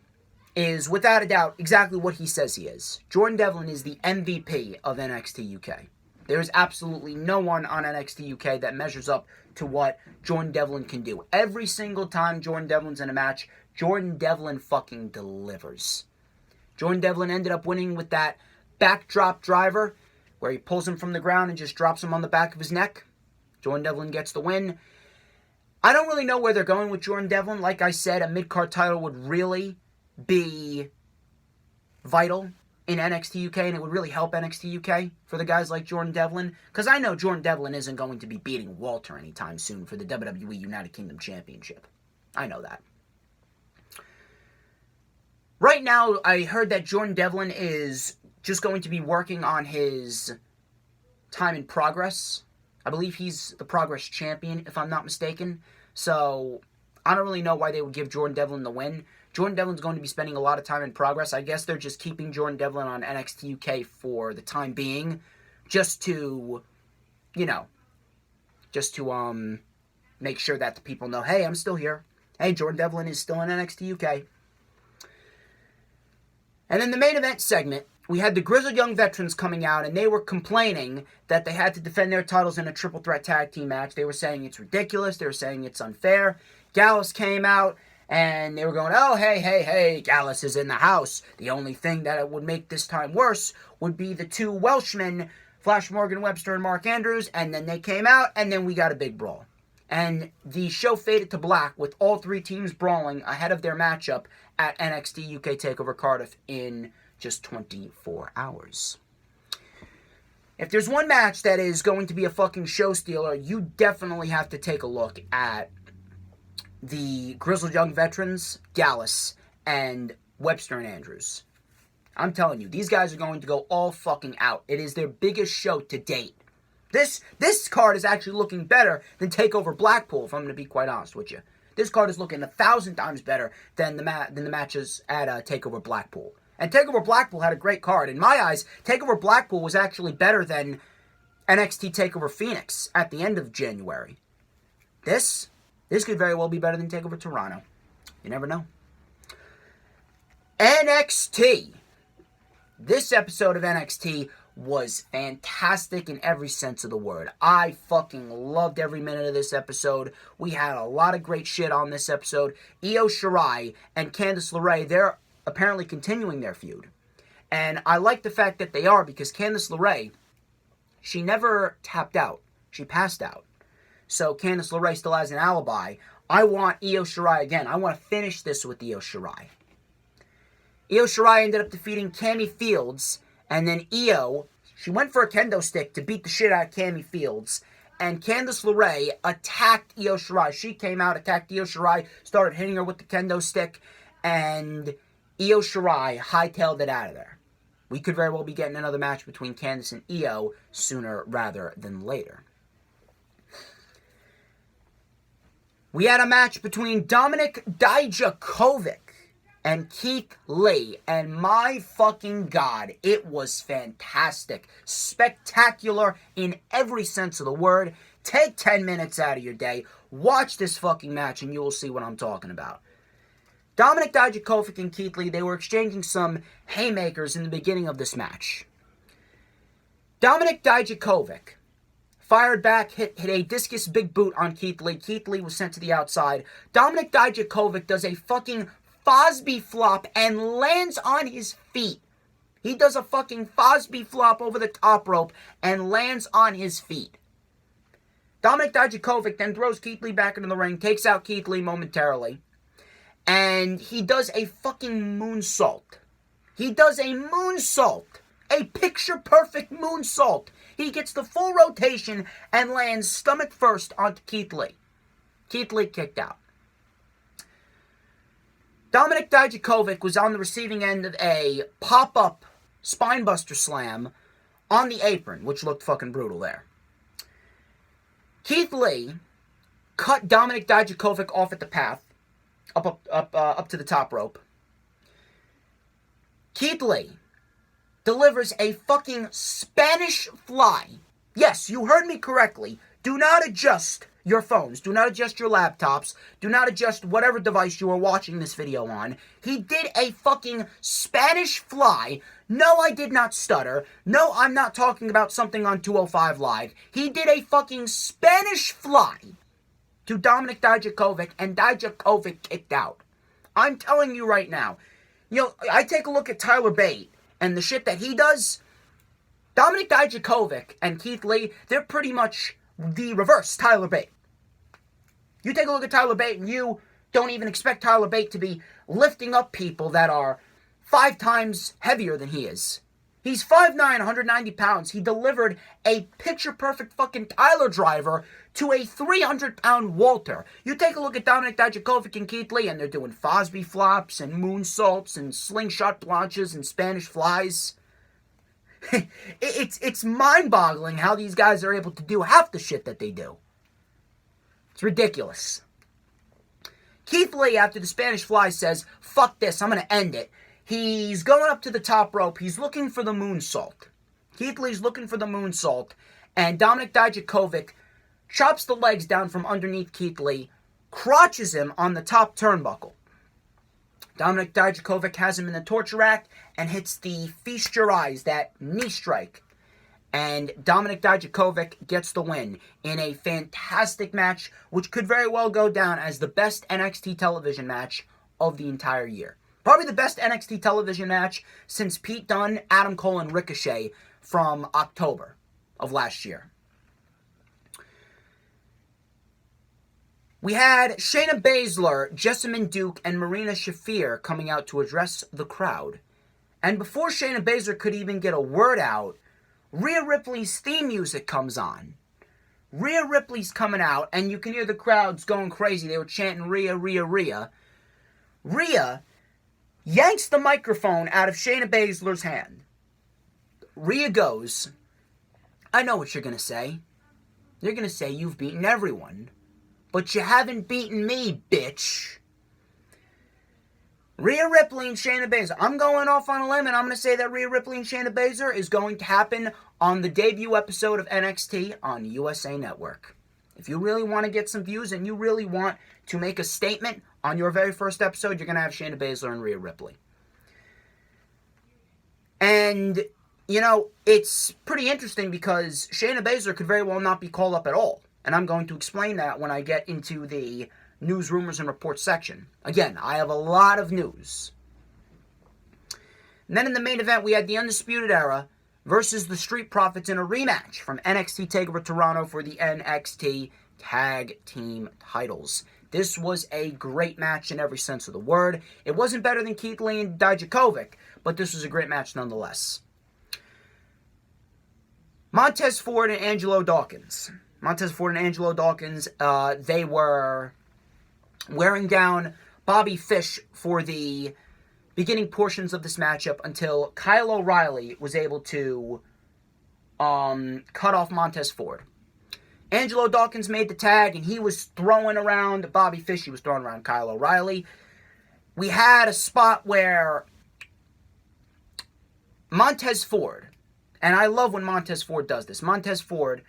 is, without a doubt, exactly what he says he is. Jordan Devlin is the MVP of NXT UK. There is absolutely no one on NXT UK that measures up to what Jordan Devlin can do. Every single time Jordan Devlin's in a match, Jordan Devlin fucking delivers. Jordan Devlin ended up winning with that backdrop driver, where he pulls him from the ground and just drops him on the back of his neck. Jordan Devlin gets the win. I don't really know where they're going with Jordan Devlin. Like I said, a mid-card title would really be vital in NXT UK, and it would really help NXT UK for the guys like Jordan Devlin, because I know Jordan Devlin isn't going to be beating Walter anytime soon for the WWE United Kingdom Championship. I know that. Right now, I heard that Jordan Devlin is just going to be working on his time in progress. I believe he's the Progress Champion, if I'm not mistaken. So, I don't really know why they would give Jordan Devlin the win. Jordan Devlin's going to be spending a lot of time in progress. I guess they're just keeping Jordan Devlin on NXT UK for the time being, just to, make sure that the people know, hey, I'm still here. Hey, Jordan Devlin is still in NXT UK. And in the main event segment, we had the Grizzled Young Veterans coming out, and they were complaining that they had to defend their titles in a triple threat tag team match. They were saying it's ridiculous. They were saying it's unfair. Gallus came out, and they were going, oh, hey, Gallus is in the house. The only thing that would make this time worse would be the two Welshmen, Flash Morgan Webster and Mark Andrews, and then they came out, and then we got a big brawl. And the show faded to black with all three teams brawling ahead of their matchup at NXT UK TakeOver Cardiff in just 24 hours. If there's one match that is going to be a fucking show stealer, you definitely have to take a look at the Grizzled Young Veterans, Gallus, and Webster and Andrews. I'm telling you, these guys are going to go all fucking out. It is their biggest show to date. This card is actually looking better than TakeOver Blackpool, if I'm going to be quite honest with you. This card is looking 1,000 times better than the matches at TakeOver Blackpool. And TakeOver Blackpool had a great card. In my eyes, TakeOver Blackpool was actually better than NXT TakeOver Phoenix at the end of January. This could very well be better than TakeOver Toronto. You never know. NXT. This episode of NXT was fantastic in every sense of the word. I fucking loved every minute of this episode. We had a lot of great shit on this episode. Io Shirai and Candice LeRae, they're apparently continuing their feud. And I like the fact that they are, because Candice LeRae, she never tapped out. She passed out. So Candice LeRae still has an alibi. I want Io Shirai again. I want to finish this with Io Shirai. Io Shirai ended up defeating Cammy Fields, and then Io, she went for a kendo stick to beat the shit out of Cammy Fields, and Candice LeRae attacked Io Shirai. She came out, attacked Io Shirai, started hitting her with the kendo stick, and Io Shirai hightailed it out of there. We could very well be getting another match between Candice and Io sooner rather than later. We had a match between Dominik Dijakovic and Keith Lee, and my fucking god, it was fantastic. Spectacular in every sense of the word. Take 10 minutes out of your day, watch this fucking match, and you will see what I'm talking about. Dominik Dijakovic and Keith Lee, they were exchanging some haymakers in the beginning of this match. Dominik Dijakovic fired back, hit a discus big boot on Keith Lee. Keith Lee was sent to the outside. Dominik Dijakovic does a fucking Fosby flop and lands on his feet. He does a fucking Fosby flop over the top rope and lands on his feet. Dominik Dijakovic then throws Keith Lee back into the ring, takes out Keith Lee momentarily, and he does a fucking moonsault. He does a moonsault. A picture-perfect moonsault. He gets the full rotation and lands stomach first onto Keith Lee. Keith Lee kicked out. Dominik Dijakovic was on the receiving end of a pop-up spinebuster slam on the apron, which looked fucking brutal there. Keith Lee cut Dominik Dijakovic off at the path, up to the top rope. Keith Lee delivers a fucking Spanish fly. Yes, you heard me correctly. Do not adjust your phones. Do not adjust your laptops. Do not adjust whatever device you are watching this video on. He did a fucking Spanish fly. No, I did not stutter. No, I'm not talking about something on 205 Live. He did a fucking Spanish fly to Dominik Dijakovic, and Dijakovic kicked out. I'm telling you right now. You know, I take a look at Tyler Bate and the shit that he does. Dominik Dijakovic and Keith Lee, they're pretty much the reverse Tyler Bate. You take a look at Tyler Bate and you don't even expect Tyler Bate to be lifting up people that are 5 times heavier than he is. He's 5'9", 190 pounds. He delivered a picture-perfect fucking Tyler driver to a 300-pound Walter. You take a look at Dominik Dijakovic and Keith Lee, and they're doing Fosby flops and moonsaults and slingshot planches and Spanish flies. It's mind-boggling how these guys are able to do half the shit that they do. It's ridiculous. Keith Lee, after the Spanish fly, says, "Fuck this, I'm going to end it." He's going up to the top rope. He's looking for the moonsault. Keith Lee's looking for the moonsault. And Dominik Dijakovic chops the legs down from underneath Keith Lee, crotches him on the top turnbuckle. Dominik Dijakovic has him in the torture rack and hits the feast your eyes, that knee strike. And Dominik Dijakovic gets the win in a fantastic match, which could very well go down as the best NXT television match of the entire year. Probably the best NXT television match since Pete Dunne, Adam Cole, and Ricochet from October of last year. We had Shayna Baszler, Jessamyn Duke, and Marina Shafir coming out to address the crowd. And before Shayna Baszler could even get a word out, Rhea Ripley's theme music comes on. Rhea Ripley's coming out, and you can hear the crowds going crazy. They were chanting, "Rhea, Rhea, Rhea." Rhea yanks the microphone out of Shayna Baszler's hand. Rhea goes, "I know what you're going to say. You're going to say you've beaten everyone. But you haven't beaten me, bitch." Rhea Ripley and Shayna Baszler. I'm going off on a limb, and I'm going to say that Rhea Ripley and Shayna Baszler is going to happen on the debut episode of NXT on USA Network. If you really want to get some views and you really want to make a statement on your very first episode, you're going to have Shayna Baszler and Rhea Ripley. And, you know, it's pretty interesting because Shayna Baszler could very well not be called up at all. And I'm going to explain that when I get into the news, rumors, and reports section. Again, I have a lot of news. And then in the main event, we had the Undisputed Era versus the Street Profits in a rematch from NXT TakeOver Toronto for the NXT Tag Team titles. This was a great match in every sense of the word. It wasn't better than Keith Lee and Dijakovic, but this was a great match nonetheless. Montez Ford and Angelo Dawkins. They were wearing down Bobby Fish for the beginning portions of this matchup until Kyle O'Reilly was able to cut off Montez Ford. Angelo Dawkins made the tag, and he was throwing around Bobby Fish. He was throwing around Kyle O'Reilly. We had a spot where Montez Ford, and I love when Montez Ford does this. Montez Ford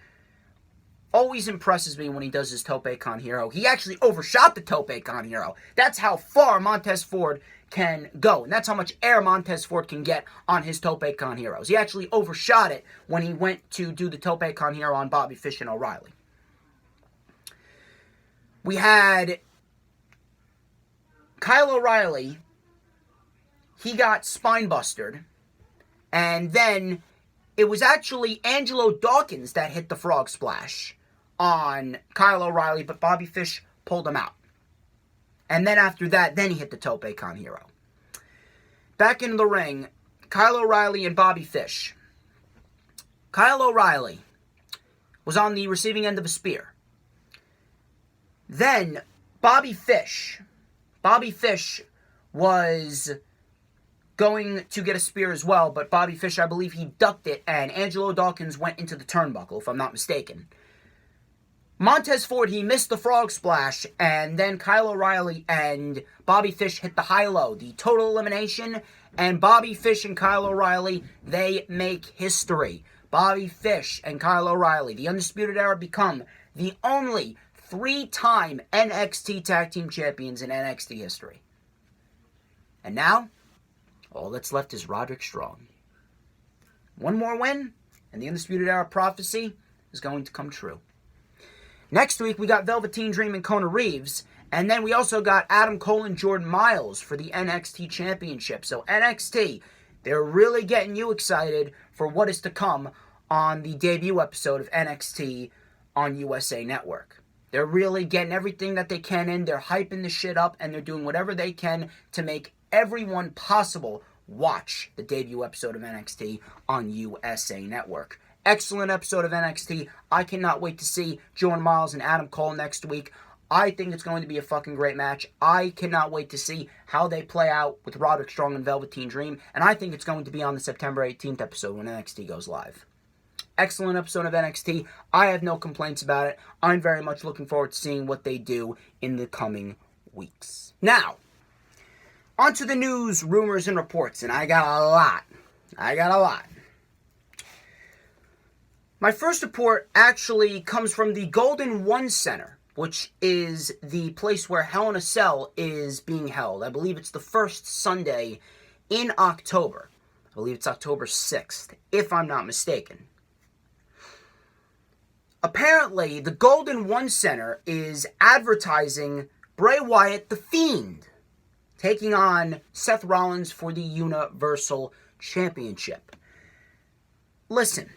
always impresses me when he does his Tope Con Hero. He actually overshot the Tope Con Hero. That's how far Montez Ford can go. And that's how much air Montez Ford can get on his Tope Con Heroes. He actually overshot it when he went to do the Tope Con Hero on Bobby Fish and O'Reilly. We had Kyle O'Reilly. He got spine-bustered. And then it was actually Angelo Dawkins that hit the frog splash on Kyle O'Reilly, but Bobby Fish pulled him out. And then after that, then he hit the Tope Con Hero. Back into the ring, Kyle O'Reilly and Bobby Fish. Kyle O'Reilly was on the receiving end of a spear. Then Bobby Fish was going to get a spear as well, but Bobby Fish, I believe he ducked it, and Angelo Dawkins went into the turnbuckle, if I'm not mistaken. Montez Ford, he missed the frog splash, and then Kyle O'Reilly and Bobby Fish hit the high-low, the total elimination, and Bobby Fish and Kyle O'Reilly, they make history. Bobby Fish and Kyle O'Reilly, the Undisputed Era, become the only 3-time NXT Tag Team Champions in NXT history. And now, all that's left is Roderick Strong. One more win, and the Undisputed Era prophecy is going to come true. Next week, we got Velveteen Dream and Kona Reeves, and then we also got Adam Cole and Jordan Miles for the NXT Championship. So NXT, they're really getting you excited for what is to come on the debut episode of NXT on USA Network. They're really getting everything that they can in, they're hyping the shit up, and they're doing whatever they can to make everyone possible watch the debut episode of NXT on USA Network. Excellent episode of NXT. I cannot wait to see Joe Miles and Adam Cole next week. I think it's going to be a fucking great match. I cannot wait to see how they play out with Roderick Strong and Velveteen Dream. And I think it's going to be on the September 18th episode when NXT goes live. Excellent episode of NXT. I have no complaints about it. I'm very much looking forward to seeing what they do in the coming weeks. Now, onto the news, rumors, and reports. And I got a lot. My first report actually comes from the Golden One Center, which is the place where Hell in a Cell is being held. I believe it's the first Sunday in October. I believe it's October 6th, if I'm not mistaken. Apparently, the Golden One Center is advertising Bray Wyatt, The Fiend, taking on Seth Rollins for the Universal Championship. Listen.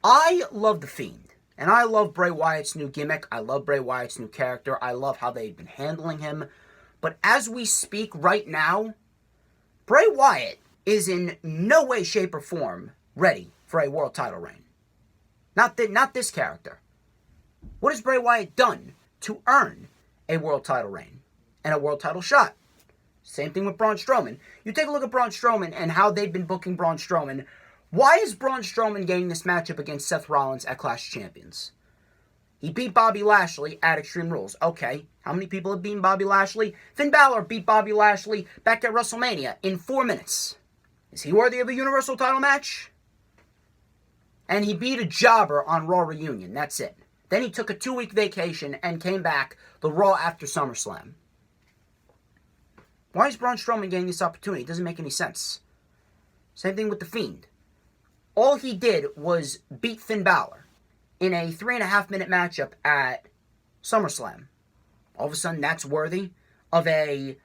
I love The Fiend. And I love Bray Wyatt's new gimmick. I love Bray Wyatt's new character. I love how they've been handling him. But as we speak right now, Bray Wyatt is in no way, shape, or form ready for a world title reign. Not this character. What has Bray Wyatt done to earn a world title reign and a world title shot? Same thing with Braun Strowman. You take a look at Braun Strowman and how they've been booking Braun Strowman. Why is Braun Strowman getting this matchup against Seth Rollins at Clash of Champions? He beat Bobby Lashley at Extreme Rules. Okay, how many people have beaten Bobby Lashley? Finn Balor beat Bobby Lashley back at WrestleMania in 4 minutes. Is he worthy of a Universal title match? And he beat a jobber on Raw Reunion. That's it. Then he took a 2-week vacation and came back the Raw after SummerSlam. Why is Braun Strowman getting this opportunity? It doesn't make any sense. Same thing with The Fiend. All he did was beat Finn Balor in a 3.5-minute matchup at SummerSlam. All of a sudden, that's worthy of a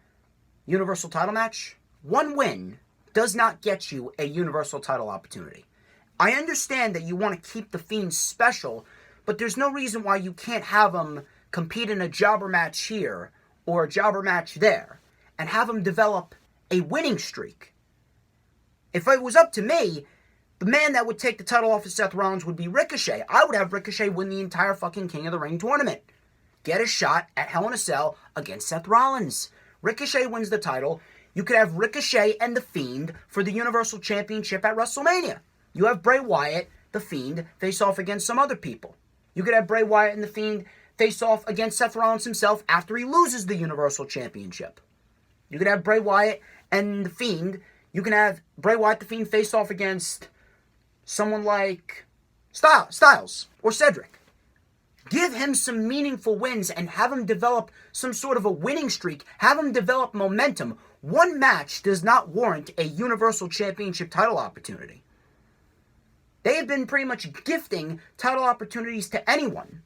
Universal title match? One win does not get you a Universal title opportunity. I understand that you want to keep The Fiend special, but there's no reason why you can't have him compete in a jobber match here or a jobber match there and have him develop a winning streak. If it was up to me, the man that would take the title off of Seth Rollins would be Ricochet. I would have Ricochet win the entire fucking King of the Ring tournament. Get a shot at Hell in a Cell against Seth Rollins. Ricochet wins the title. You could have Ricochet and The Fiend for the Universal Championship at WrestleMania. You have Bray Wyatt, The Fiend, face off against some other people. You could have Bray Wyatt and The Fiend face off against Seth Rollins himself after he loses the Universal Championship. You could have Bray Wyatt and The Fiend. You can have Bray Wyatt, The Fiend face off against someone like Styles or Cedric. Give him some meaningful wins and have him develop some sort of a winning streak. Have him develop momentum. One match does not warrant a Universal Championship title opportunity. They have been pretty much gifting title opportunities to anyone.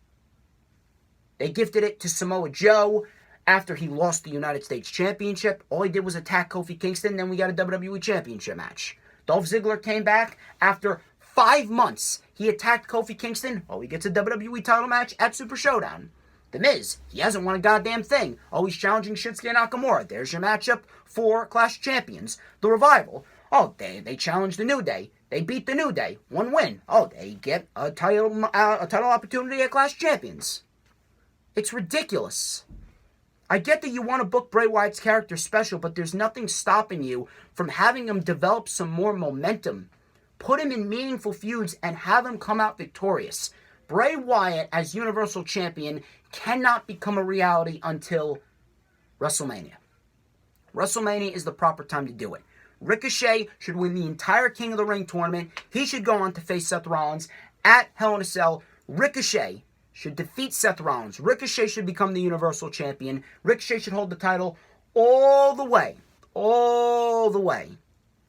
They gifted it to Samoa Joe after he lost the United States Championship. All he did was attack Kofi Kingston, then we got a WWE Championship match. Dolph Ziggler came back after 5 months. He attacked Kofi Kingston. Oh, he gets a WWE title match at Super Showdown. The Miz, he hasn't won a goddamn thing. Oh, he's challenging Shinsuke Nakamura. There's your matchup for Clash of Champions. The Revival. Oh, they challenged the New Day. They beat the New Day. 1 win. Oh, they get a title opportunity at Clash of Champions. It's ridiculous. I get that you want to book Bray Wyatt's character special, but there's nothing stopping you from having him develop some more momentum. Put him in meaningful feuds and have him come out victorious. Bray Wyatt as Universal Champion cannot become a reality until WrestleMania. WrestleMania is the proper time to do it. Ricochet should win the entire King of the Ring tournament. He should go on to face Seth Rollins at Hell in a Cell. Ricochet should defeat Seth Rollins. Ricochet should become the Universal Champion. Ricochet should hold the title all the way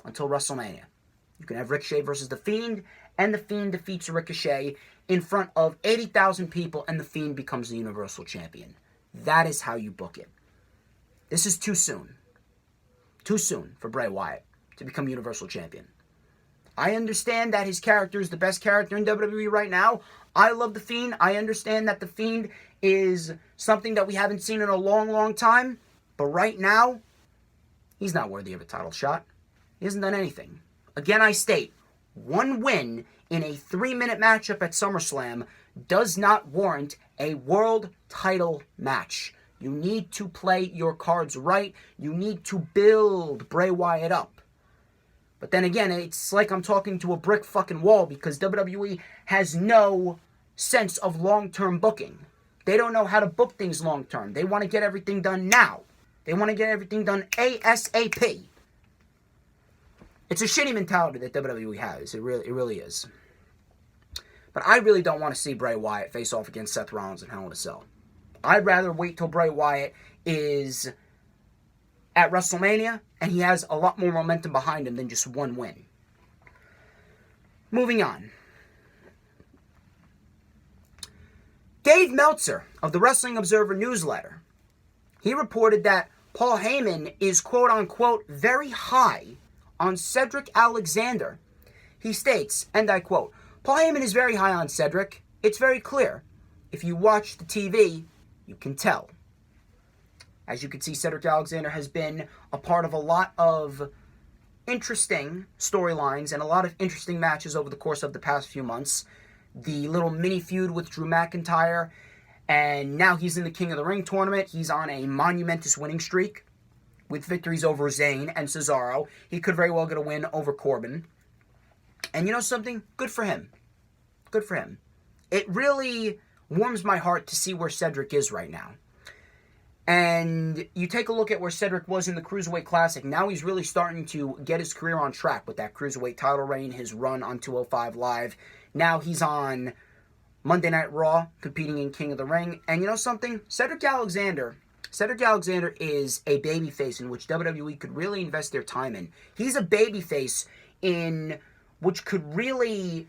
until WrestleMania. You can have Ricochet versus The Fiend, and The Fiend defeats Ricochet in front of 80,000 people, and The Fiend becomes the Universal Champion. That is how you book it. This is too soon. Too soon for Bray Wyatt to become Universal Champion. I understand that his character is the best character in WWE right now. I love The Fiend. I understand that The Fiend is something that we haven't seen in a long, long time. But right now, He's not worthy of a title shot. He hasn't done anything. Again, I state, one win in a 3-minute matchup at SummerSlam does not warrant a world title match. You need to play your cards right. You need to build Bray Wyatt up. But then again, it's like I'm talking to a brick fucking wall because WWE has no sense of long-term booking. They don't know how to book things long-term. They want to get everything done now. They want to get everything done ASAP. It's a shitty mentality that WWE has. It really is. But I really don't want to see Bray Wyatt face off against Seth Rollins in Hell in a Cell. I'd rather wait till Bray Wyatt is at WrestleMania and he has a lot more momentum behind him than just one win. Moving on. Dave Meltzer of the Wrestling Observer newsletter, he reported that Paul Heyman is quote-unquote very high on Cedric Alexander. He states, and I quote, Paul Heyman is very high on Cedric. It's very clear. If you watch the TV, you can tell. As you can see, Cedric Alexander has been a part of a lot of interesting storylines and a lot of interesting matches over the course of the past few months. The little mini feud with Drew McIntyre, and now he's in the King of the Ring tournament. He's on a monumentous winning streak with victories over Zayn and Cesaro. He could very well get a win over Corbin. And you know something? Good for him. Good for him. It really warms my heart to see where Cedric is right now. And you take a look at where Cedric was in the Cruiserweight Classic. Now he's really starting to get his career on track with that Cruiserweight title reign, his run on 205 Live. Now he's on Monday Night Raw, competing in King of the Ring. And you know something? Cedric Alexander is a babyface in which WWE could really invest their time in. He's a babyface in which could really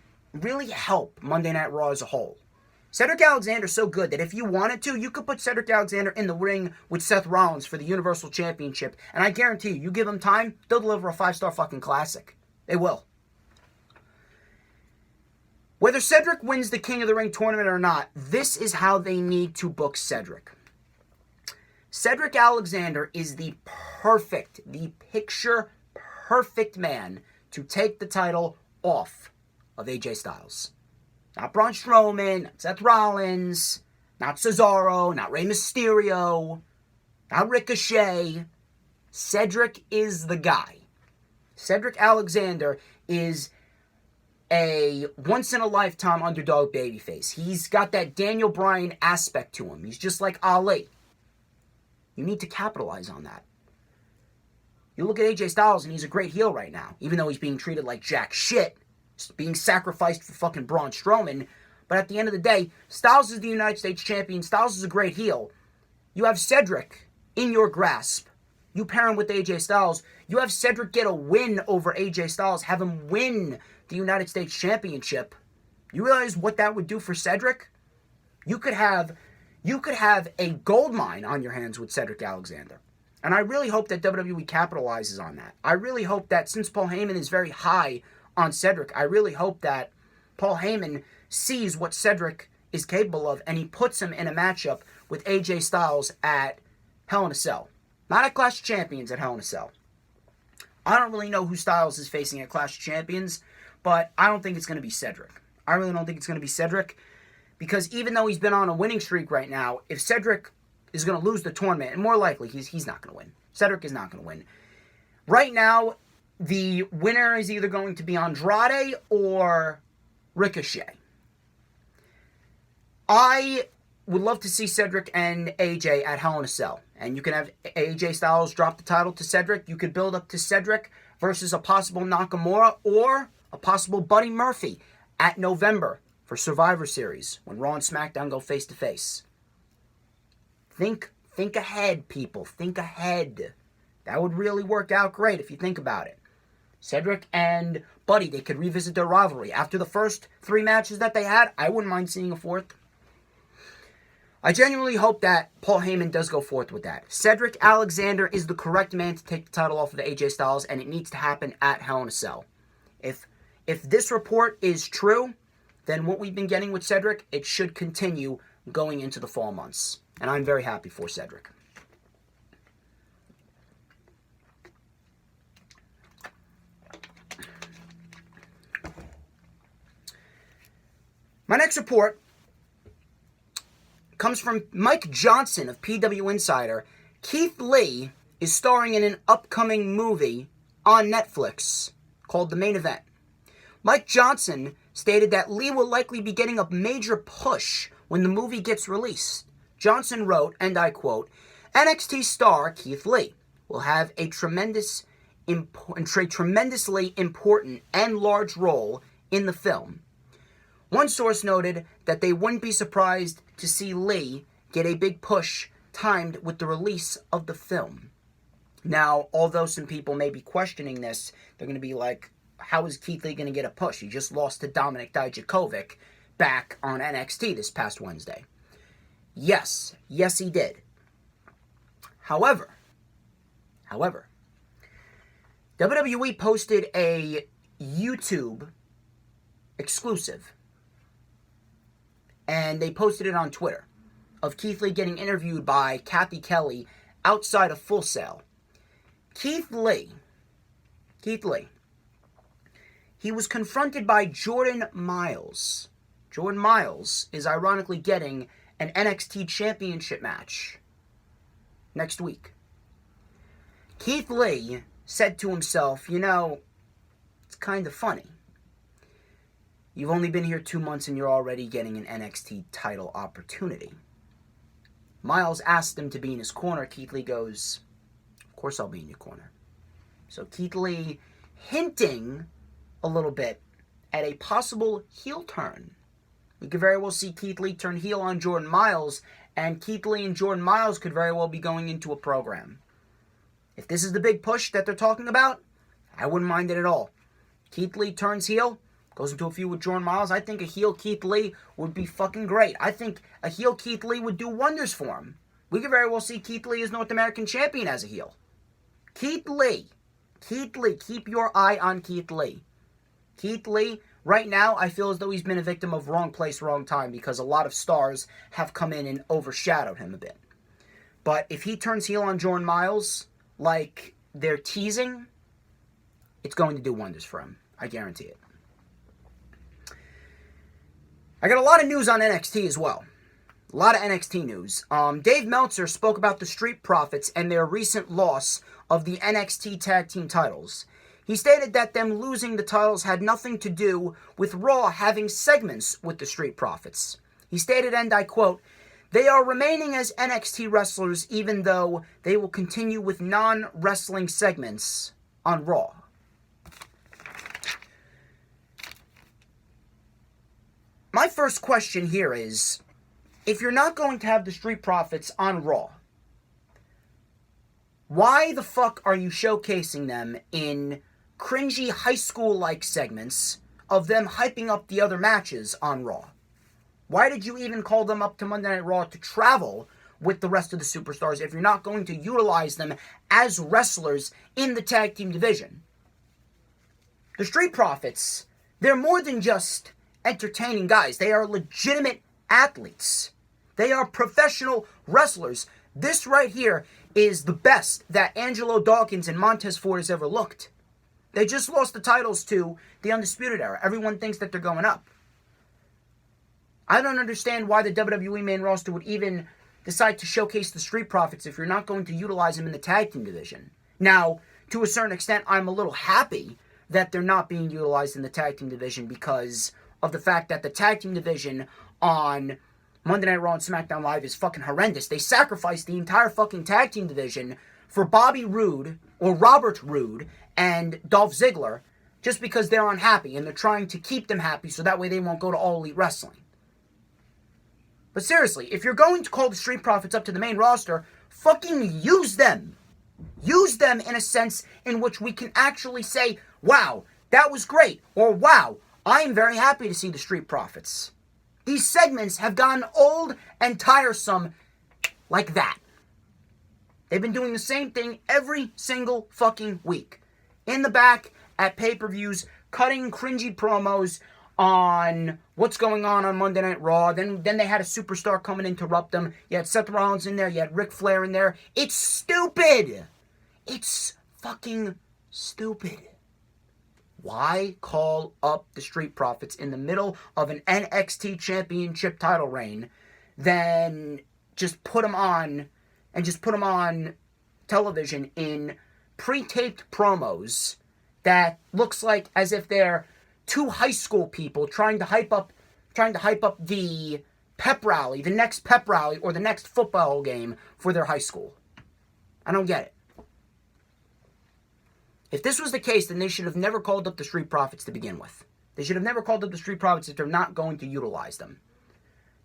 help Monday Night Raw as a whole. Cedric Alexander's so good that if you wanted to, you could put Cedric Alexander in the ring with Seth Rollins for the Universal Championship. And I guarantee you give them time, they'll deliver a 5-star fucking classic. They will. Whether Cedric wins the King of the Ring tournament or not, this is how they need to book Cedric. Cedric Alexander is the picture perfect man to take the title off of AJ Styles. Not Braun Strowman, not Seth Rollins, not Cesaro, not Rey Mysterio, not Ricochet. Cedric is the guy. Cedric Alexander is a once-in-a-lifetime underdog babyface. He's got that Daniel Bryan aspect to him. He's just like Ali. You need to capitalize on that. You look at AJ Styles and he's a great heel right now, even though he's being treated like jack shit, being sacrificed for fucking Braun Strowman. But at the end of the day, Styles is the United States champion. Styles is a great heel. You have Cedric in your grasp. You pair him with AJ Styles. You have Cedric get a win over AJ Styles. Have him win the United States Championship. You realize what that would do for Cedric? You could have a gold mine on your hands with Cedric Alexander. And I really hope that WWE capitalizes on that. I really hope that since Paul Heyman is very high on Cedric, I really hope that Paul Heyman sees what Cedric is capable of and he puts him in a matchup with AJ Styles at Hell in a Cell. Not at Clash of Champions, at Hell in a Cell. I don't really know who Styles is facing at Clash of Champions, but I don't think it's going to be Cedric. I really don't think it's going to be Cedric, because even though he's been on a winning streak right now, if Cedric is going to lose the tournament, and more likely he's not going to win. Cedric is not going to win. Right now, the winner is either going to be Andrade or Ricochet. I would love to see Cedric and AJ at Hell in a Cell. And you can have AJ Styles drop the title to Cedric. You could build up to Cedric versus a possible Nakamura or a possible Buddy Murphy at November for Survivor Series when Raw and SmackDown go face to face. Think ahead, people. Think ahead. That would really work out great if you think about it. Cedric and Buddy, they could revisit their rivalry. After the first 3 matches that they had, I wouldn't mind seeing a 4th. I genuinely hope that Paul Heyman does go forth with that. Cedric Alexander is the correct man to take the title off of AJ Styles, and it needs to happen at Hell in a Cell. If this report is true, then what we've been getting with Cedric, it should continue going into the fall months. And I'm very happy for Cedric. My next report comes from Mike Johnson of PW Insider. Keith Lee is starring in an upcoming movie on Netflix called The Main Event. Mike Johnson stated that Lee will likely be getting a major push when the movie gets released. Johnson wrote, and I quote, NXT star Keith Lee will have a tremendously important and large role in the film. One source noted that they wouldn't be surprised to see Lee get a big push timed with the release of the film. Now, although some people may be questioning this, they're going to be like, how is Keith Lee going to get a push? He just lost to Dominik Dijakovic back on NXT this past Wednesday. Yes, he did. However, WWE posted a YouTube exclusive, and they posted it on Twitter, of Keith Lee getting interviewed by Kathy Kelly outside of Full Sail. Keith Lee, he was confronted by Jordan Miles. Jordan Miles is ironically getting an NXT Championship match next week. Keith Lee said to himself, it's kind of funny. You've only been here 2 months and you're already getting an NXT title opportunity. Miles asked him to be in his corner. Keith Lee goes, of course I'll be in your corner. So Keith Lee hinting a little bit at a possible heel turn. We could very well see Keith Lee turn heel on Jordan Miles, and Keith Lee and Jordan Miles could very well be going into a program. If this is the big push that they're talking about, I wouldn't mind it at all. Keith Lee turns heel, goes into a feud with Jordan Miles. I think a heel Keith Lee would be fucking great. I think a heel Keith Lee would do wonders for him. We could very well see Keith Lee as North American champion as a heel. Keith Lee, keep your eye on Keith Lee. Keith Lee, right now, I feel as though he's been a victim of wrong place, wrong time, because a lot of stars have come in and overshadowed him a bit. But if he turns heel on Jordan Miles, like they're teasing, it's going to do wonders for him. I guarantee it. I got a lot of news on NXT as well. A lot of NXT news. Dave Meltzer spoke about the Street Profits and their recent loss of the NXT Tag Team titles. He stated that them losing the titles had nothing to do with Raw having segments with the Street Profits. He stated, and I quote, they are remaining as NXT wrestlers even though they will continue with non-wrestling segments on Raw. My first question here is, if you're not going to have the Street Profits on Raw, why the fuck are you showcasing them in cringy high school-like segments of them hyping up the other matches on Raw? Why did you even call them up to Monday Night Raw to travel with the rest of the superstars if you're not going to utilize them as wrestlers in the tag team division? The Street Profits, they're more than just entertaining guys. They are legitimate athletes. They are professional wrestlers. This right here is the best that Angelo Dawkins and Montez Ford has ever looked. They just lost the titles to the Undisputed Era. Everyone thinks that they're going up. I don't understand why the WWE main roster would even decide to showcase the Street Profits if you're not going to utilize them in the tag team division. Now, to a certain extent, I'm a little happy that they're not being utilized in the tag team division because of the fact that the tag team division on Monday Night Raw and SmackDown Live is fucking horrendous. They sacrificed the entire fucking tag team division for Bobby Roode, or Robert Roode, and Dolph Ziggler, just because they're unhappy, and they're trying to keep them happy so that way they won't go to All Elite Wrestling. But seriously, if you're going to call the Street Profits up to the main roster, fucking use them. Use them in a sense in which we can actually say, wow, that was great, or wow, I am very happy to see the Street Profits. These segments have gotten old and tiresome like that. They've been doing the same thing every single fucking week. In the back, at pay-per-views, cutting cringy promos on what's going on Monday Night Raw. Then they had a superstar come and interrupt them. You had Seth Rollins in there. You had Ric Flair in there. It's stupid. It's fucking stupid. Why call up the Street Profits in the middle of an NXT Championship title reign, then just put them on television in pre-taped promos that looks like as if they're two high school people trying to hype up the pep rally, the next pep rally or the next football game for their high school. I don't get it. If this was the case, then they should have never called up the Street Profits to begin with. They should have never called up the Street Profits if they're not going to utilize them.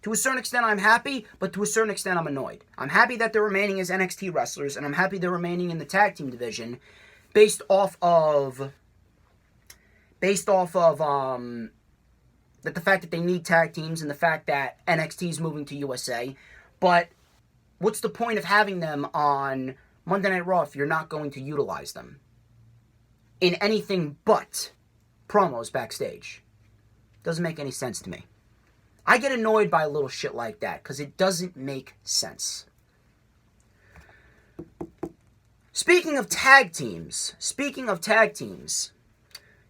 To a certain extent, I'm happy, but to a certain extent, I'm annoyed. I'm happy that they're remaining as NXT wrestlers, and I'm happy they're remaining in the tag team division based off of that the fact that they need tag teams and the fact that NXT is moving to USA. But what's the point of having them on Monday Night Raw if you're not going to utilize them in anything but promos backstage? Doesn't make any sense to me. I get annoyed by a little shit like that because it doesn't make sense. Speaking of tag teams,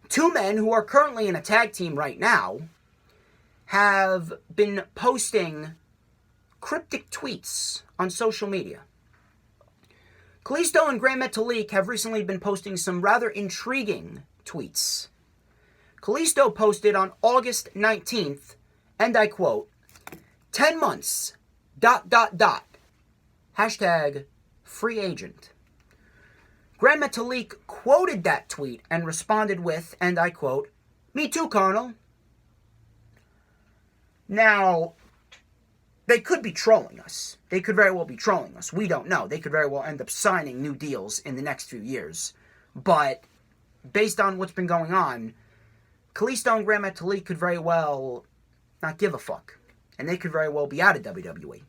two men who are currently in a tag team right now have been posting cryptic tweets on social media. Kalisto and Gran Metalik have recently been posting some rather intriguing tweets. Kalisto posted on August 19th, and I quote, 10 months, ... Hashtag free agent. Gran Metalik quoted that tweet and responded with, and I quote, me too, Colonel. Now, they could be trolling us. They could very well be trolling us. We don't know. They could very well end up signing new deals in the next few years. But based on what's been going on, Kalisto and Gran Metalik could very well not give a fuck. And they could very well be out of WWE.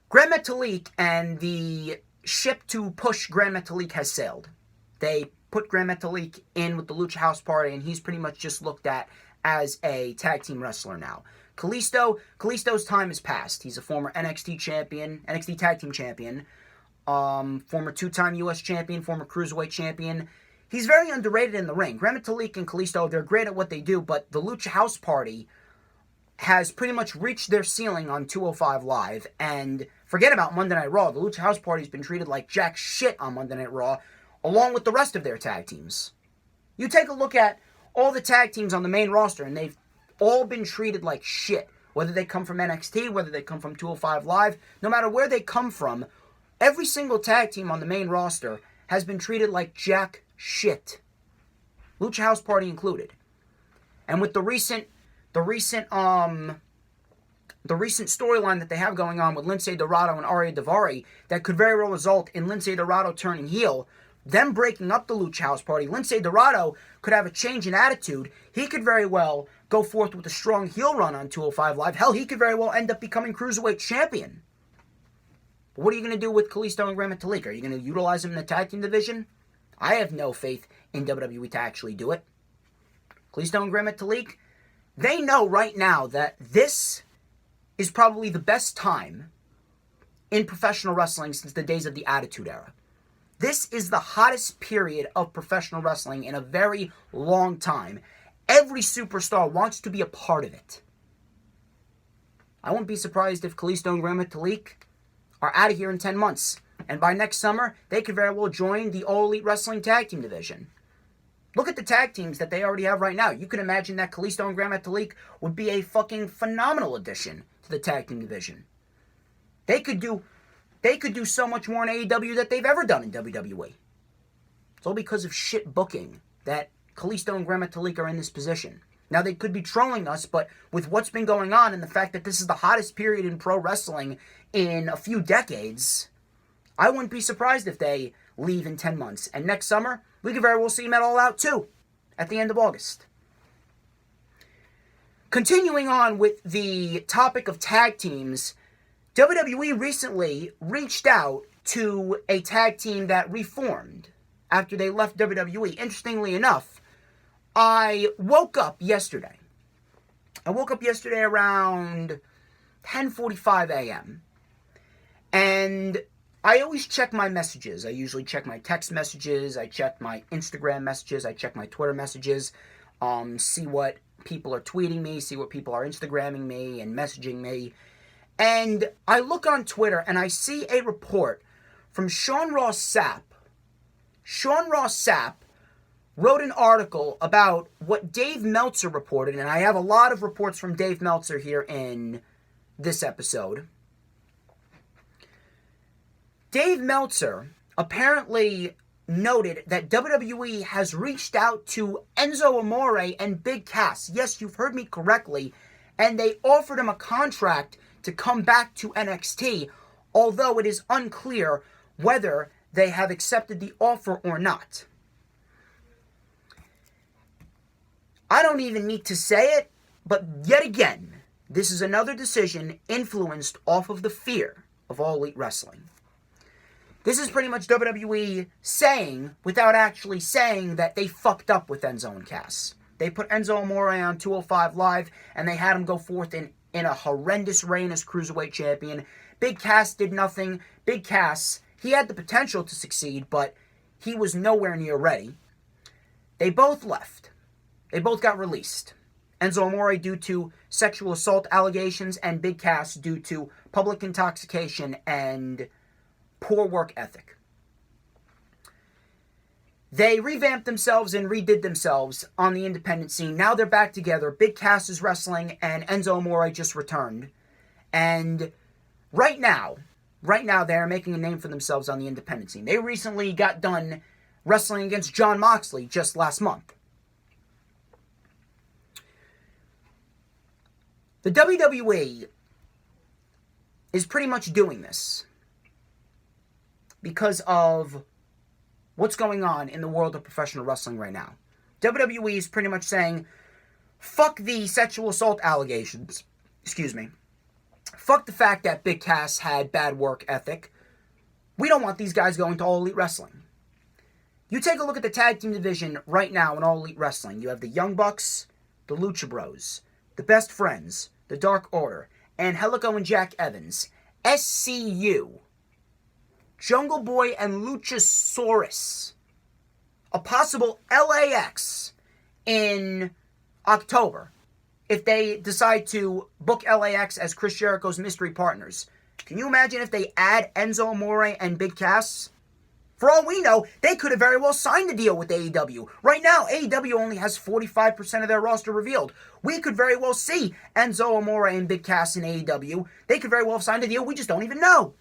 Gran Metalik and the ship to push Gran Metalik has sailed. They put Gran Metalik in with the Lucha House Party, and he's pretty much just looked at as a tag team wrestler now. Kalisto's time has passed. He's a former NXT champion, NXT tag team champion, former two-time U.S. champion, former cruiserweight champion. He's very underrated in the ring. Gran Metalik and Kalisto, they're great at what they do, but the Lucha House Party has pretty much reached their ceiling on 205 Live, and forget about Monday Night Raw. The Lucha House Party's been treated like jack shit on Monday Night Raw, along with the rest of their tag teams. You take a look at all the tag teams on the main roster, and they've all been treated like shit. Whether they come from NXT, whether they come from 205 Live, no matter where they come from, every single tag team on the main roster has been treated like jack shit. Lucha House Party included. And with the recent storyline that they have going on with Lince Dorado and Arya Daivari, that could very well result in Lince Dorado turning heel, them breaking up the Lucha House Party. Lince Dorado could have a change in attitude. He could very well go forth with a strong heel run on 205 Live. Hell, he could very well end up becoming Cruiserweight Champion. But what are you going to do with Kalisto and Gran Metalik? Are you going to utilize him in the tag team division? I have no faith in WWE to actually do it. Kalisto and Gran Metalik, they know right now that this is probably the best time in professional wrestling since the days of the Attitude Era. This is the hottest period of professional wrestling in a very long time. Every superstar wants to be a part of it. I wouldn't be surprised if Kalisto and Gran Metalik are out of here in 10 months. And by next summer, they could very well join the All Elite Wrestling Tag Team Division. Look at the tag teams that they already have right now. You can imagine that Kalisto and Gran Metalik would be a fucking phenomenal addition to the tag team division. They could do so much more in AEW that they've ever done in WWE. It's all because of shit booking that Kalisto and Gran Metalik are in this position. Now, they could be trolling us, but with what's been going on and the fact that this is the hottest period in pro wrestling in a few decades, I wouldn't be surprised if they leave in 10 months. And next summer, we could very well see them at All Out too, at the end of August. Continuing on with the topic of tag teams, WWE recently reached out to a tag team that reformed after they left WWE. Interestingly enough, I woke up yesterday around 10:45 a.m. And I always check my messages. I usually check my text messages. I check my Instagram messages. I check my Twitter messages. See what people are tweeting me. See what people are Instagramming me and messaging me. And I look on Twitter and I see a report from Sean Ross Sapp. Sean Ross Sapp wrote an article about what Dave Meltzer reported, and I have a lot of reports from Dave Meltzer here in this episode. Dave Meltzer apparently noted that WWE has reached out to Enzo Amore and Big Cass. Yes, you've heard me correctly. And they offered him a contract to come back to NXT, although it is unclear whether they have accepted the offer or not. I don't even need to say it, but yet again, this is another decision influenced off of the fear of All Elite Wrestling. This is pretty much WWE saying, without actually saying, that they fucked up with Enzo and Cass. They put Enzo Amore on 205 Live, and they had him go forth in a horrendous reign as Cruiserweight Champion. Big Cass did nothing. Big Cass, he had the potential to succeed, but he was nowhere near ready. They both left. They both got released. Enzo Amore due to sexual assault allegations, and Big Cass due to public intoxication and poor work ethic. They revamped themselves and redid themselves on the independent scene. Now they're back together. Big Cass is wrestling, and Enzo Amore just returned. And right now they're making a name for themselves on the independent scene. They recently got done wrestling against Jon Moxley just last month. The WWE is pretty much doing this because of what's going on in the world of professional wrestling right now. WWE is pretty much saying, fuck the sexual assault allegations. Fuck the fact that Big Cass had bad work ethic. We don't want these guys going to All Elite Wrestling. You take a look at the tag team division right now in All Elite Wrestling. You have the Young Bucks, the Lucha Bros, the Best Friends, the Dark Order, Angelico and Jack Evans, SCU, Jungle Boy and Luchasaurus, a possible LAX in October if they decide to book LAX as Chris Jericho's mystery partners. Can you imagine if they add Enzo Amore and Big Cass? For all we know, they could have very well signed the deal with AEW. Right now, AEW only has 45% of their roster revealed. We could very well see Enzo Amore and Big Cass in AEW. They could very well have signed a deal. We just don't even know.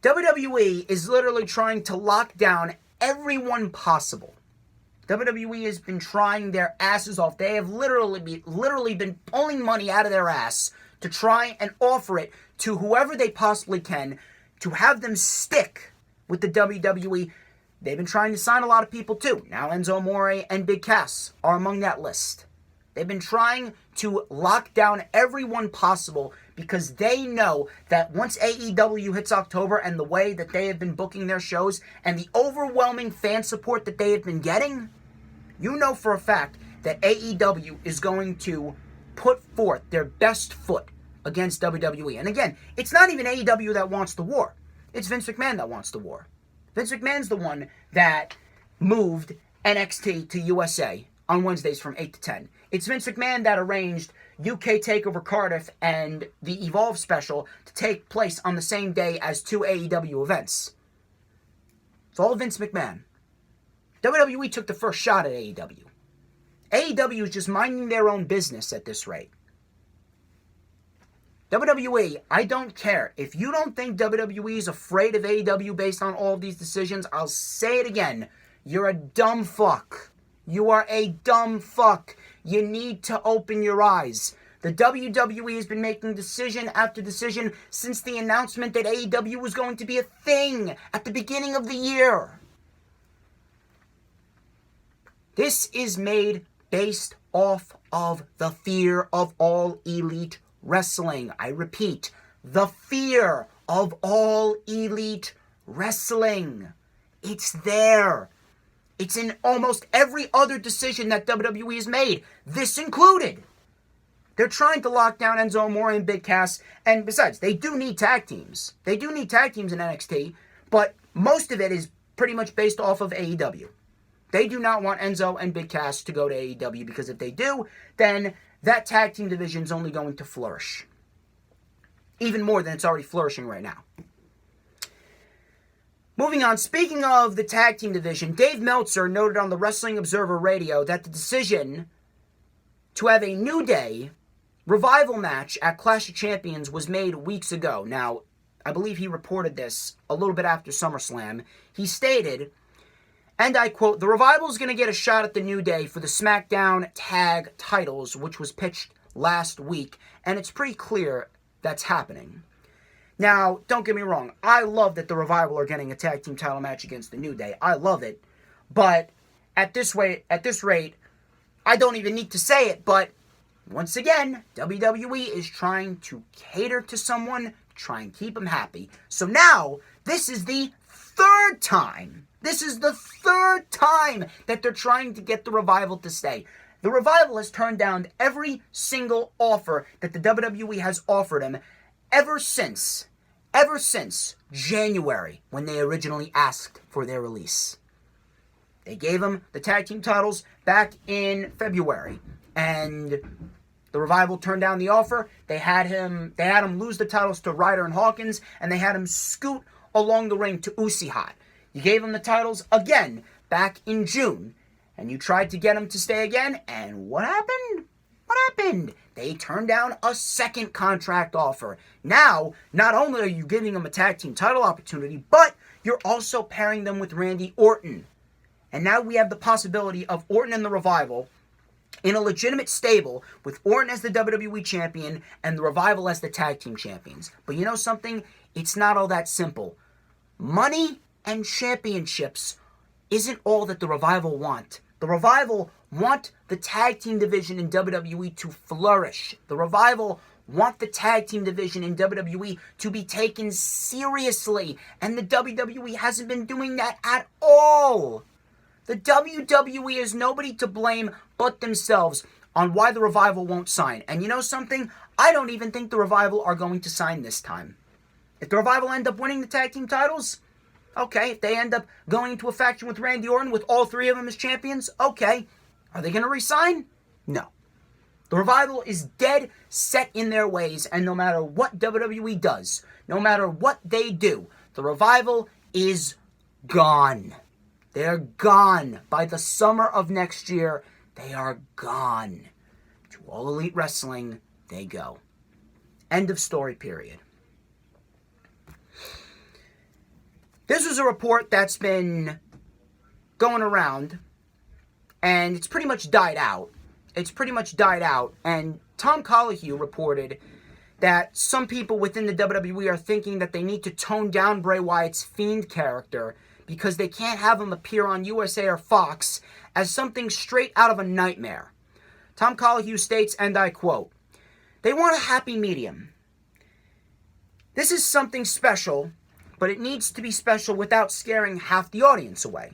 WWE is literally trying to lock down everyone possible. WWE has been trying their asses off. They have literally been pulling money out of their ass to try and offer it to whoever they possibly can to have them stick with the WWE. They've been trying to sign a lot of people too. Now Enzo Amore and Big Cass are among that list. They've been trying to lock down everyone possible because they know that once AEW hits October and the way that they have been booking their shows and the overwhelming fan support that they have been getting, you know for a fact that AEW is going to put forth their best foot against WWE. And again, it's not even AEW that wants the war. It's Vince McMahon that wants the war. Vince McMahon's the one that moved NXT to USA on Wednesdays from 8 to 10. It's Vince McMahon that arranged UK TakeOver Cardiff and the Evolve special to take place on the same day as two AEW events. It's all Vince McMahon. WWE took the first shot at AEW. AEW is just minding their own business at this rate. WWE, I don't care. If you don't think WWE is afraid of AEW based on all of these decisions, I'll say it again. You're a dumb fuck. You are a dumb fuck. You need to open your eyes. The WWE has been making decision after decision since the announcement that AEW was going to be a thing at the beginning of the year. This is made based off of the fear of All Elite Wrestling. I repeat, the fear of All Elite Wrestling. It's there. It's in almost every other decision that WWE has made, this included. They're trying to lock down Enzo Amore and Big Cass. And besides, they do need tag teams. They do need tag teams in NXT. But most of it is pretty much based off of AEW. They do not want Enzo and Big Cass to go to AEW, because if they do, then that tag team division is only going to flourish. Even more than it's already flourishing right now. Moving on, speaking of the tag team division, Dave Meltzer noted on the Wrestling Observer Radio that the decision to have a New Day revival match at Clash of Champions was made weeks ago. Now, I believe he reported this a little bit after SummerSlam. He stated, and I quote, "The revival is going to get a shot at the New Day for the SmackDown tag titles, which was pitched last week, and it's pretty clear that's happening." Now, don't get me wrong. I love that the Revival are getting a tag team title match against the New Day. I love it. But at this rate, I don't even need to say it. But once again, WWE is trying to cater to someone, try and keep them happy. So now, this is the third time. This is the third time that they're trying to get the Revival to stay. The Revival has turned down every single offer that the WWE has offered him ever since January, when they originally asked for their release. They gave him the tag team titles back in February, and the Revival turned down the offer. They had him lose the titles to Ryder and Hawkins, and they had him scoot along the ring to Usihat. You gave him the titles again back in June, and you tried to get him to stay again, and what happened? They turned down a second contract offer. Now, not only are you giving them a tag team title opportunity, but you're also pairing them with Randy Orton. And now we have the possibility of Orton and the Revival in a legitimate stable, with Orton as the WWE champion and the Revival as the tag team champions. But you know something? It's not all that simple. Money and championships isn't all that the Revival want. The Revival want the tag team division in WWE to flourish. The Revival want the tag team division in WWE to be taken seriously. And the WWE hasn't been doing that at all. The WWE is nobody to blame but themselves on why the Revival won't sign. And you know something? I don't even think the Revival are going to sign this time. If the Revival end up winning the tag team titles, okay. If they end up going into a faction with Randy Orton with all three of them as champions, okay. Are they going to resign? No. The Revival is dead set in their ways, and no matter what WWE does, no matter what they do, the Revival is gone. They're gone. By the summer of next year, they are gone. To All Elite Wrestling, they go. End of story, period. This was a report that's been going around, and it's pretty much died out. And Tom Colohue reported that some people within the WWE are thinking that they need to tone down Bray Wyatt's Fiend character because they can't have him appear on USA or Fox as something straight out of a nightmare. Tom Colohue states, and I quote, "They want a happy medium. This is something special, but it needs to be special without scaring half the audience away.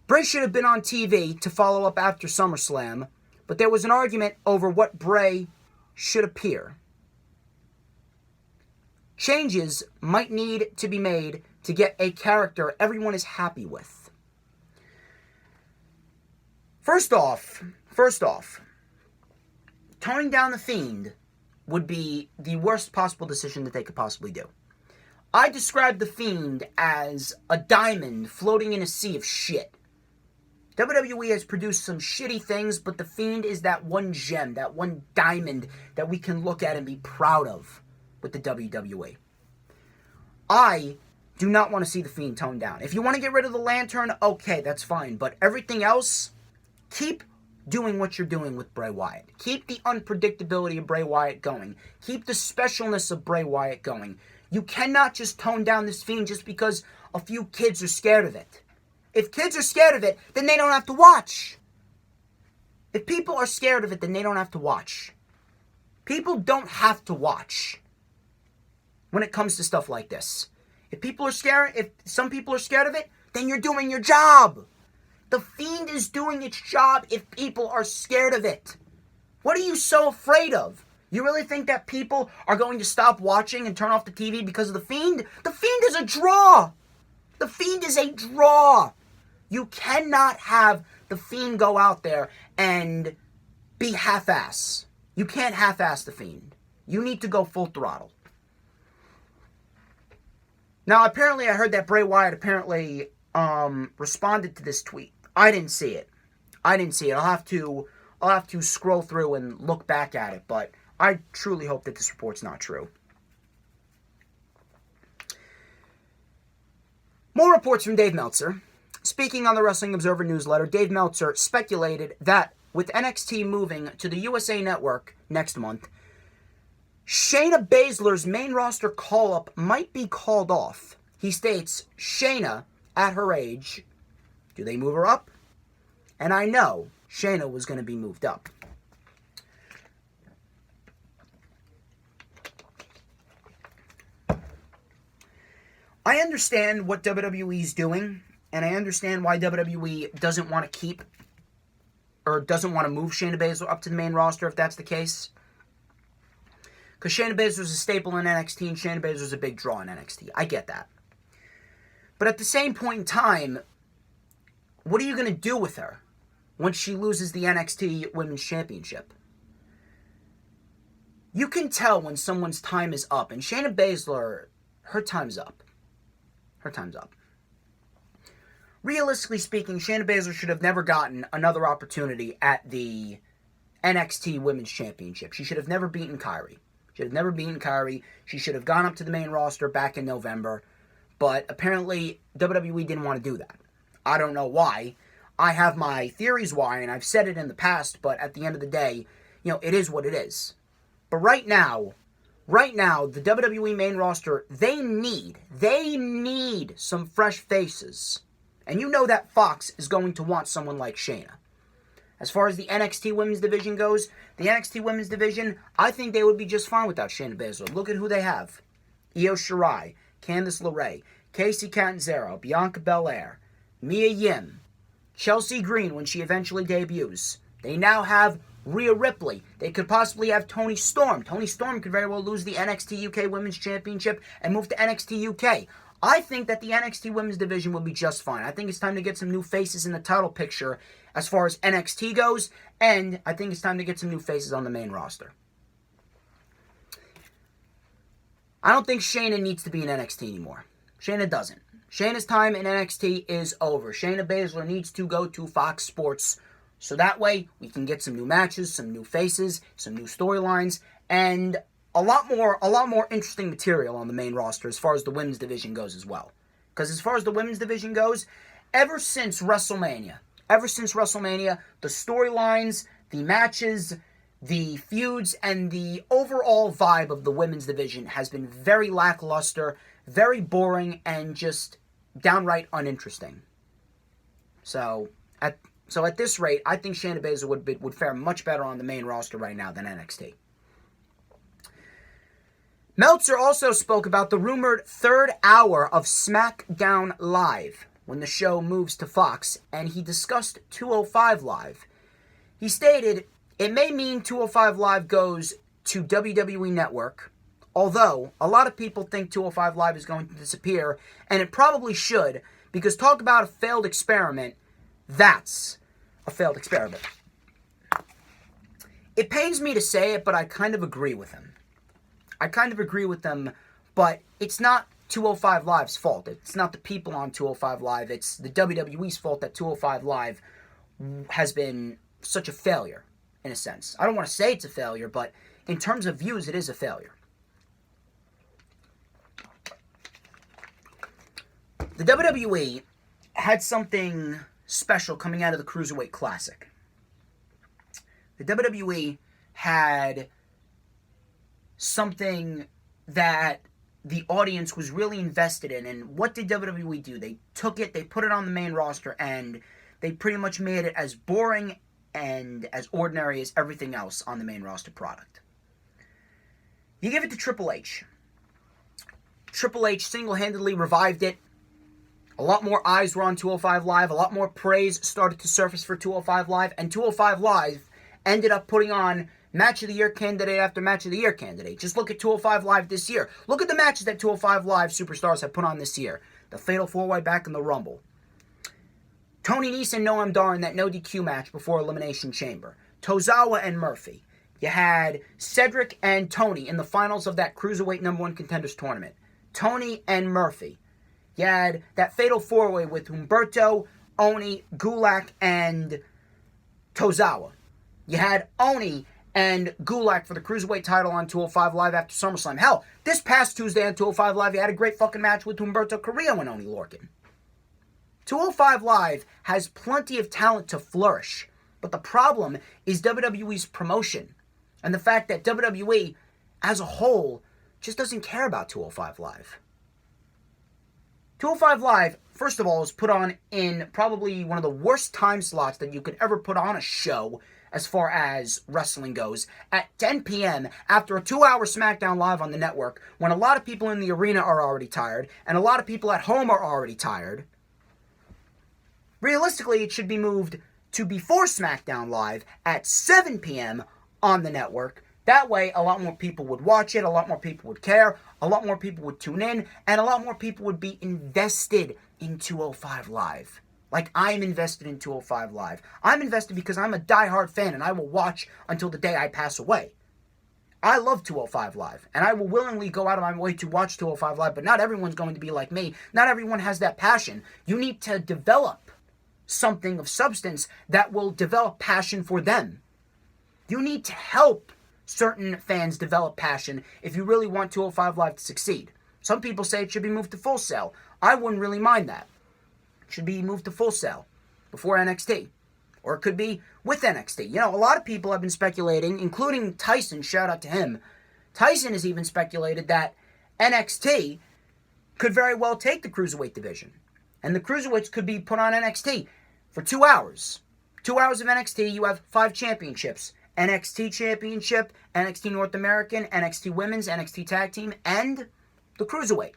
Bray should have been on TV to follow up after SummerSlam, but there was an argument over what Bray should appear. Changes might need to be made to get a character everyone is happy with." First off, toning down the Fiend would be the worst possible decision that they could possibly do. I describe the Fiend as a diamond floating in a sea of shit. WWE has produced some shitty things, but the Fiend is that one gem, that one diamond that we can look at and be proud of with the WWE. I do not want to see the Fiend toned down. If you want to get rid of the Lantern, okay, that's fine. But everything else, keep doing what you're doing with Bray Wyatt. Keep the unpredictability of Bray Wyatt going. Keep the specialness of Bray Wyatt going. You cannot just tone down this Fiend just because a few kids are scared of it. If kids are scared of it, then they don't have to watch. If people are scared of it, then they don't have to watch. People don't have to watch when it comes to stuff like this. If some people are scared of it, then you're doing your job. The Fiend is doing its job if people are scared of it. What are you so afraid of? You really think that people are going to stop watching and turn off the TV because of The Fiend? The Fiend is a draw. The Fiend is a draw. You cannot have The Fiend go out there and be half-ass. You can't half-ass The Fiend. You need to go full throttle. Now, apparently I heard that Bray Wyatt apparently responded to this tweet. I didn't see it. I'll have to scroll through and look back at it, but I truly hope that this report's not true. More reports from Dave Meltzer. Speaking on the Wrestling Observer newsletter, Dave Meltzer speculated that with NXT moving to the USA Network next month, Shayna Baszler's main roster call-up might be called off. He states, Shayna, at her age, do they move her up? And I know Shayna was going to be moved up. I understand what WWE's doing, and I understand why WWE doesn't want to keep or doesn't want to move Shayna Baszler up to the main roster if that's the case. Because Shayna Baszler's a staple in NXT, and Shayna Baszler's a big draw in NXT. I get that. But at the same point in time, what are you going to do with her once she loses the NXT Women's Championship? You can tell when someone's time is up, and Shayna Baszler, her time's up. Her time's up. Realistically speaking, Shayna Baszler should have never gotten another opportunity at the NXT Women's Championship. She should have never beaten Kyrie. She should have gone up to the main roster back in November. But apparently, WWE didn't want to do that. I don't know why. I have my theories why, and I've said it in the past, but at the end of the day, it is what it is. But right now, the WWE main roster, they need some fresh faces. And you know that Fox is going to want someone like Shayna. As far as the NXT Women's Division goes, I think they would be just fine without Shayna Baszler. Look at who they have. Io Shirai, Candice LeRae, Kacy Catanzaro, Bianca Belair, Mia Yim, Chelsea Green when she eventually debuts. They now have Rhea Ripley. They could possibly have Toni Storm. Toni Storm could very well lose the NXT UK Women's Championship and move to NXT UK. I think that the NXT Women's Division will be just fine. I think it's time to get some new faces in the title picture as far as NXT goes, and I think it's time to get some new faces on the main roster. I don't think Shayna needs to be in NXT anymore. Shayna doesn't. Shayna's time in NXT is over. Shayna Baszler needs to go to Fox Sports, so that way we can get some new matches, some new faces, some new storylines, and a lot more interesting material on the main roster as far as the women's division goes as well. Because as far as the women's division goes, ever since WrestleMania, the storylines, the matches, the feuds, and the overall vibe of the women's division has been very lackluster, very boring, and just downright uninteresting. So at this rate, I think Shayna Baszler would fare much better on the main roster right now than NXT. Meltzer also spoke about the rumored third hour of SmackDown Live when the show moves to Fox, and he discussed 205 Live. He stated, it may mean 205 Live goes to WWE Network, although a lot of people think 205 Live is going to disappear, and it probably should, because talk about a failed experiment, that's a failed experiment. It pains me to say it, but I kind of agree with him. But it's not 205 Live's fault. It's not the people on 205 Live. It's the WWE's fault that 205 Live has been such a failure, in a sense. I don't want to say it's a failure, but in terms of views, it is a failure. The WWE had something special coming out of the Cruiserweight Classic. The WWE had something that the audience was really invested in. And what did WWE do? They took it, they put it on the main roster, and they pretty much made it as boring and as ordinary as everything else on the main roster product. You give it to Triple H. Triple H single-handedly revived it. A lot more eyes were on 205 Live. A lot more praise started to surface for 205 Live. And 205 Live ended up putting on Match of the Year candidate after Match of the Year candidate. Just look at 205 Live this year. Look at the matches that 205 Live superstars have put on this year. The Fatal 4-Way back in the Rumble. Tony Nese and Noam Dar in that no DQ match before Elimination Chamber. Tozawa and Murphy. You had Cedric and Tony in the finals of that Cruiserweight #1 Contenders Tournament. Tony and Murphy. You had that Fatal 4-Way with Humberto, Oni, Gulak, and Tozawa. You had Oni and Gulak for the Cruiserweight title on 205 Live after SummerSlam. Hell, this past Tuesday on 205 Live, you had a great fucking match with Humberto Carrillo and Oni Lorcan. 205 Live has plenty of talent to flourish, but the problem is WWE's promotion and the fact that WWE as a whole just doesn't care about 205 Live. 205 Live, first of all, is put on in probably one of the worst time slots that you could ever put on a show as far as wrestling goes, at 10 p.m. after a 2-hour SmackDown Live on the network, when a lot of people in the arena are already tired, and a lot of people at home are already tired. Realistically, it should be moved to before SmackDown Live at 7 p.m. on the network. That way, a lot more people would watch it, a lot more people would care, a lot more people would tune in, and a lot more people would be invested in 205 Live. Like I'm invested in 205 Live. I'm invested because I'm a diehard fan and I will watch until the day I pass away. I love 205 Live, and I will willingly go out of my way to watch 205 Live, but not everyone's going to be like me. Not everyone has that passion. You need to develop something of substance that will develop passion for them. You need to help certain fans develop passion if you really want 205 Live to succeed. Some people say it should be moved to Full Sail. I wouldn't really mind that. It should be moved to Full Sail before NXT. Or it could be with NXT. You know, a lot of people have been speculating, including Tyson, shout out to him. Tyson has even speculated that NXT could very well take the Cruiserweight division. And the Cruiserweights could be put on NXT for 2 hours. 2 hours of NXT, you have 5 championships. NXT Championship, NXT North American, NXT Women's, NXT Tag Team, and the Cruiserweight.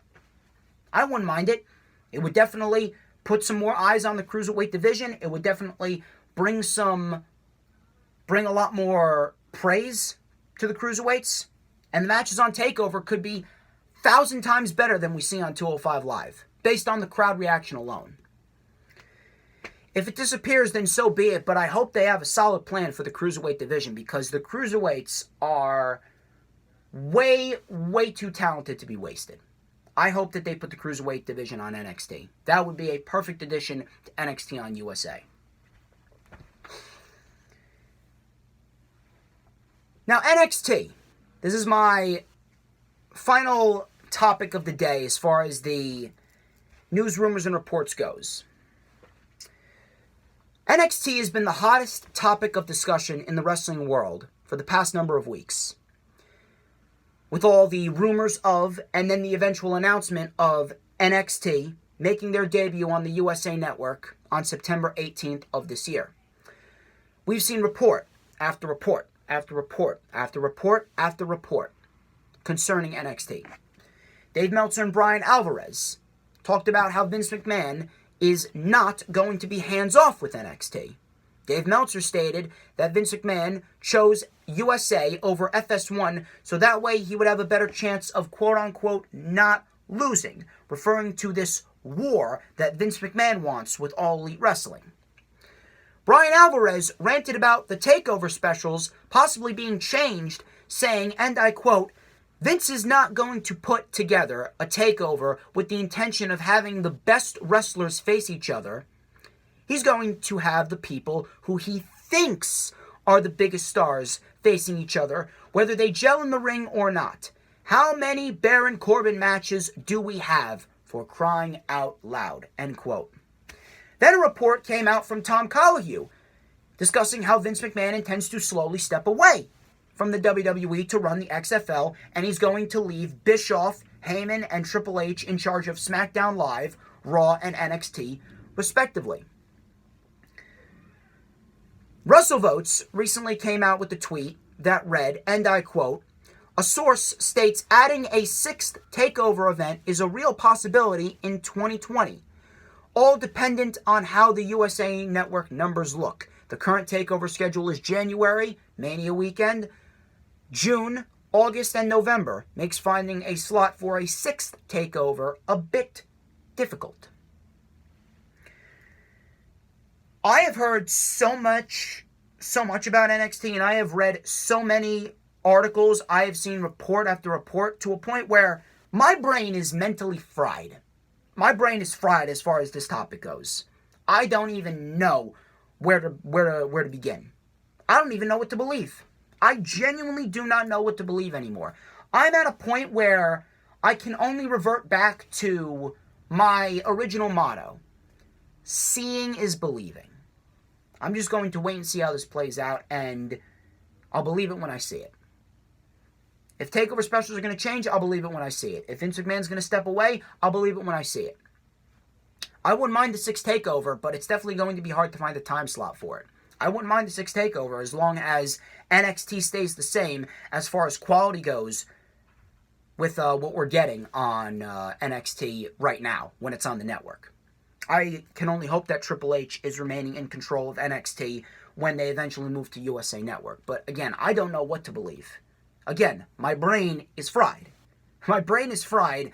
I wouldn't mind it. It would definitely put some more eyes on the Cruiserweight division. It would definitely bring a lot more praise to the Cruiserweights. And the matches on TakeOver could be 1,000 times better than we see on 205 Live, based on the crowd reaction alone. If it disappears, then so be it, but I hope they have a solid plan for the Cruiserweight division, because the Cruiserweights are way, way too talented to be wasted. I hope that they put the Cruiserweight division on NXT. That would be a perfect addition to NXT on USA. Now, NXT. This is my final topic of the day as far as the news, rumors, and reports goes. NXT has been the hottest topic of discussion in the wrestling world for the past number of weeks. With all the rumors of, and then the eventual announcement of NXT making their debut on the USA Network on September 18th of this year. We've seen report after report after report after report after report concerning NXT. Dave Meltzer and Brian Alvarez talked about how Vince McMahon is not going to be hands-off with NXT. Dave Meltzer stated that Vince McMahon chose USA over FS1 so that way he would have a better chance of quote-unquote not losing, referring to this war that Vince McMahon wants with All Elite Wrestling. Brian Alvarez ranted about the TakeOver specials possibly being changed, saying, and I quote, Vince is not going to put together a TakeOver with the intention of having the best wrestlers face each other. He's going to have the people who he thinks are the biggest stars facing each other, whether they gel in the ring or not. How many Baron Corbin matches do we have, for crying out loud? End quote. Then a report came out from Tom Colohue discussing how Vince McMahon intends to slowly step away from the WWE to run the XFL, and he's going to leave Bischoff, Heyman, and Triple H in charge of SmackDown Live, Raw, and NXT, respectively. WrestleVotes recently came out with a tweet that read, and I quote, a source states adding a 6th TakeOver event is a real possibility in 2020. All dependent on how the USA Network numbers look. The current TakeOver schedule is January, Mania weekend, June, August, and November. Makes finding a slot for a 6th TakeOver a bit difficult. I have heard so much about NXT, and I have read so many articles. I have seen report after report to a point where my brain is mentally fried. My brain is fried as far as this topic goes. I don't even know where to begin. I don't even know what to believe. I genuinely do not know what to believe anymore. I'm at a point where I can only revert back to my original motto. Seeing is believing. I'm just going to wait and see how this plays out, and I'll believe it when I see it. If TakeOver specials are going to change, I'll believe it when I see it. If Vince McMahon's going to step away, I'll believe it when I see it. I wouldn't mind the 6th TakeOver, but it's definitely going to be hard to find a time slot for it. I wouldn't mind the 6th TakeOver as long as NXT stays the same as far as quality goes with what we're getting on NXT right now when it's on the network. I can only hope that Triple H is remaining in control of NXT when they eventually move to USA Network. But again, I don't know what to believe. Again, my brain is fried. My brain is fried.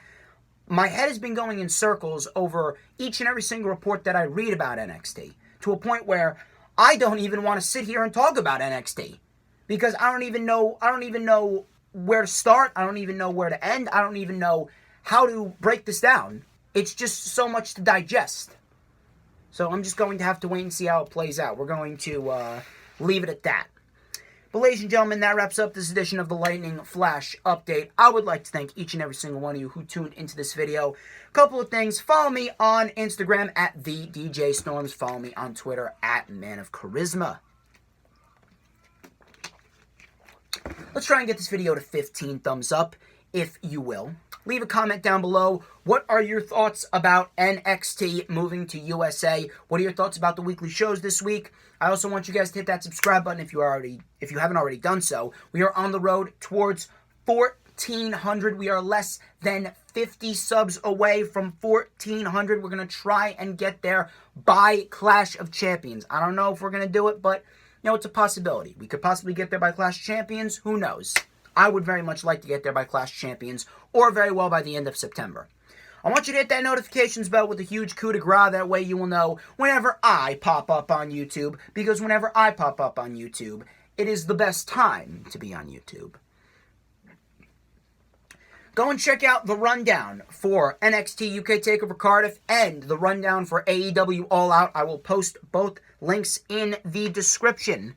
My head has been going in circles over each and every single report that I read about NXT, to a point where I don't even want to sit here and talk about NXT, because I don't even know where to start. I don't even know where to end. I don't even know how to break this down. It's just so much to digest. So I'm just going to have to wait and see how it plays out. We're going to leave it at that. But ladies and gentlemen, that wraps up this edition of the Lightning Flash Update. I would like to thank each and every single one of you who tuned into this video. A couple of things. Follow me on Instagram at @TheDJStorms. Follow me on Twitter at @ManOfCharisma. Let's try and get this video to 15 thumbs up, if you will. Leave a comment down below. What are your thoughts about NXT moving to USA? What are your thoughts about the weekly shows this week? I also want you guys to hit that subscribe button if you haven't already done so. We are on the road towards 1,400. We are less than 50 subs away from 1,400. We're going to try and get there by Clash of Champions. I don't know if we're going to do it, but it's a possibility. We could possibly get there by Clash of Champions. Who knows? I would very much like to get there by Clash of Champions, or very well by the end of September. I want you to hit that notifications bell with a huge coup de grace. That way you will know whenever I pop up on YouTube, because whenever I pop up on YouTube, it is the best time to be on YouTube. Go and check out the rundown for NXT UK TakeOver Cardiff and the rundown for AEW All Out. I will post both links in the description.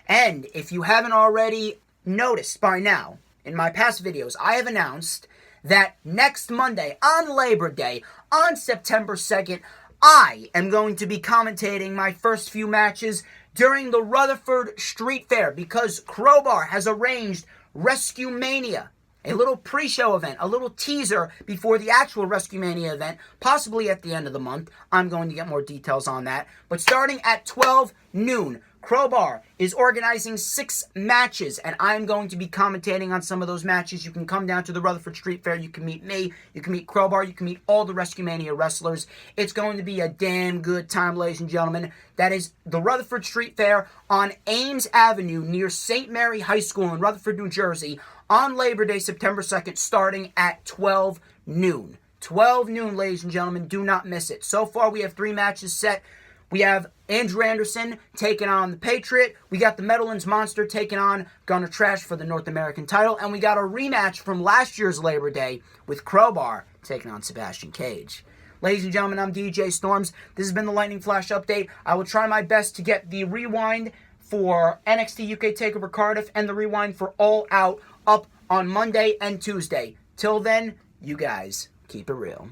And if you haven't already noticed by now, in my past videos, I have announced that next Monday, on Labor Day, on September 2nd, I am going to be commentating my first few matches during the Rutherford Street Fair, because Crowbar has arranged Rescue Mania, a little pre-show event, a little teaser before the actual Rescue Mania event, possibly at the end of the month. I'm going to get more details on that. But starting at 12 noon, Crowbar is organizing 6 matches, and I'm going to be commentating on some of those matches. You can come down to the Rutherford Street Fair. You can meet me. You can meet Crowbar. You can meet all the Rescue Mania wrestlers. It's going to be a damn good time, ladies and gentlemen. That is the Rutherford Street Fair on Ames Avenue near St. Mary High School in Rutherford, New Jersey, on Labor Day, September 2nd, starting at 12 noon. 12 noon, ladies and gentlemen. Do not miss it. So far, we have 3 matches set. We have Andrew Anderson taking on the Patriot. We got the Meadowlands Monster taking on Gunner Trash for the North American title. And we got a rematch from last year's Labor Day with Crowbar taking on Sebastian Cage. Ladies and gentlemen, I'm DJ Storms. This has been the Lightning Flash Update. I will try my best to get the rewind for NXT UK TakeOver Cardiff and the rewind for All Out up on Monday and Tuesday. Till then, you guys keep it real.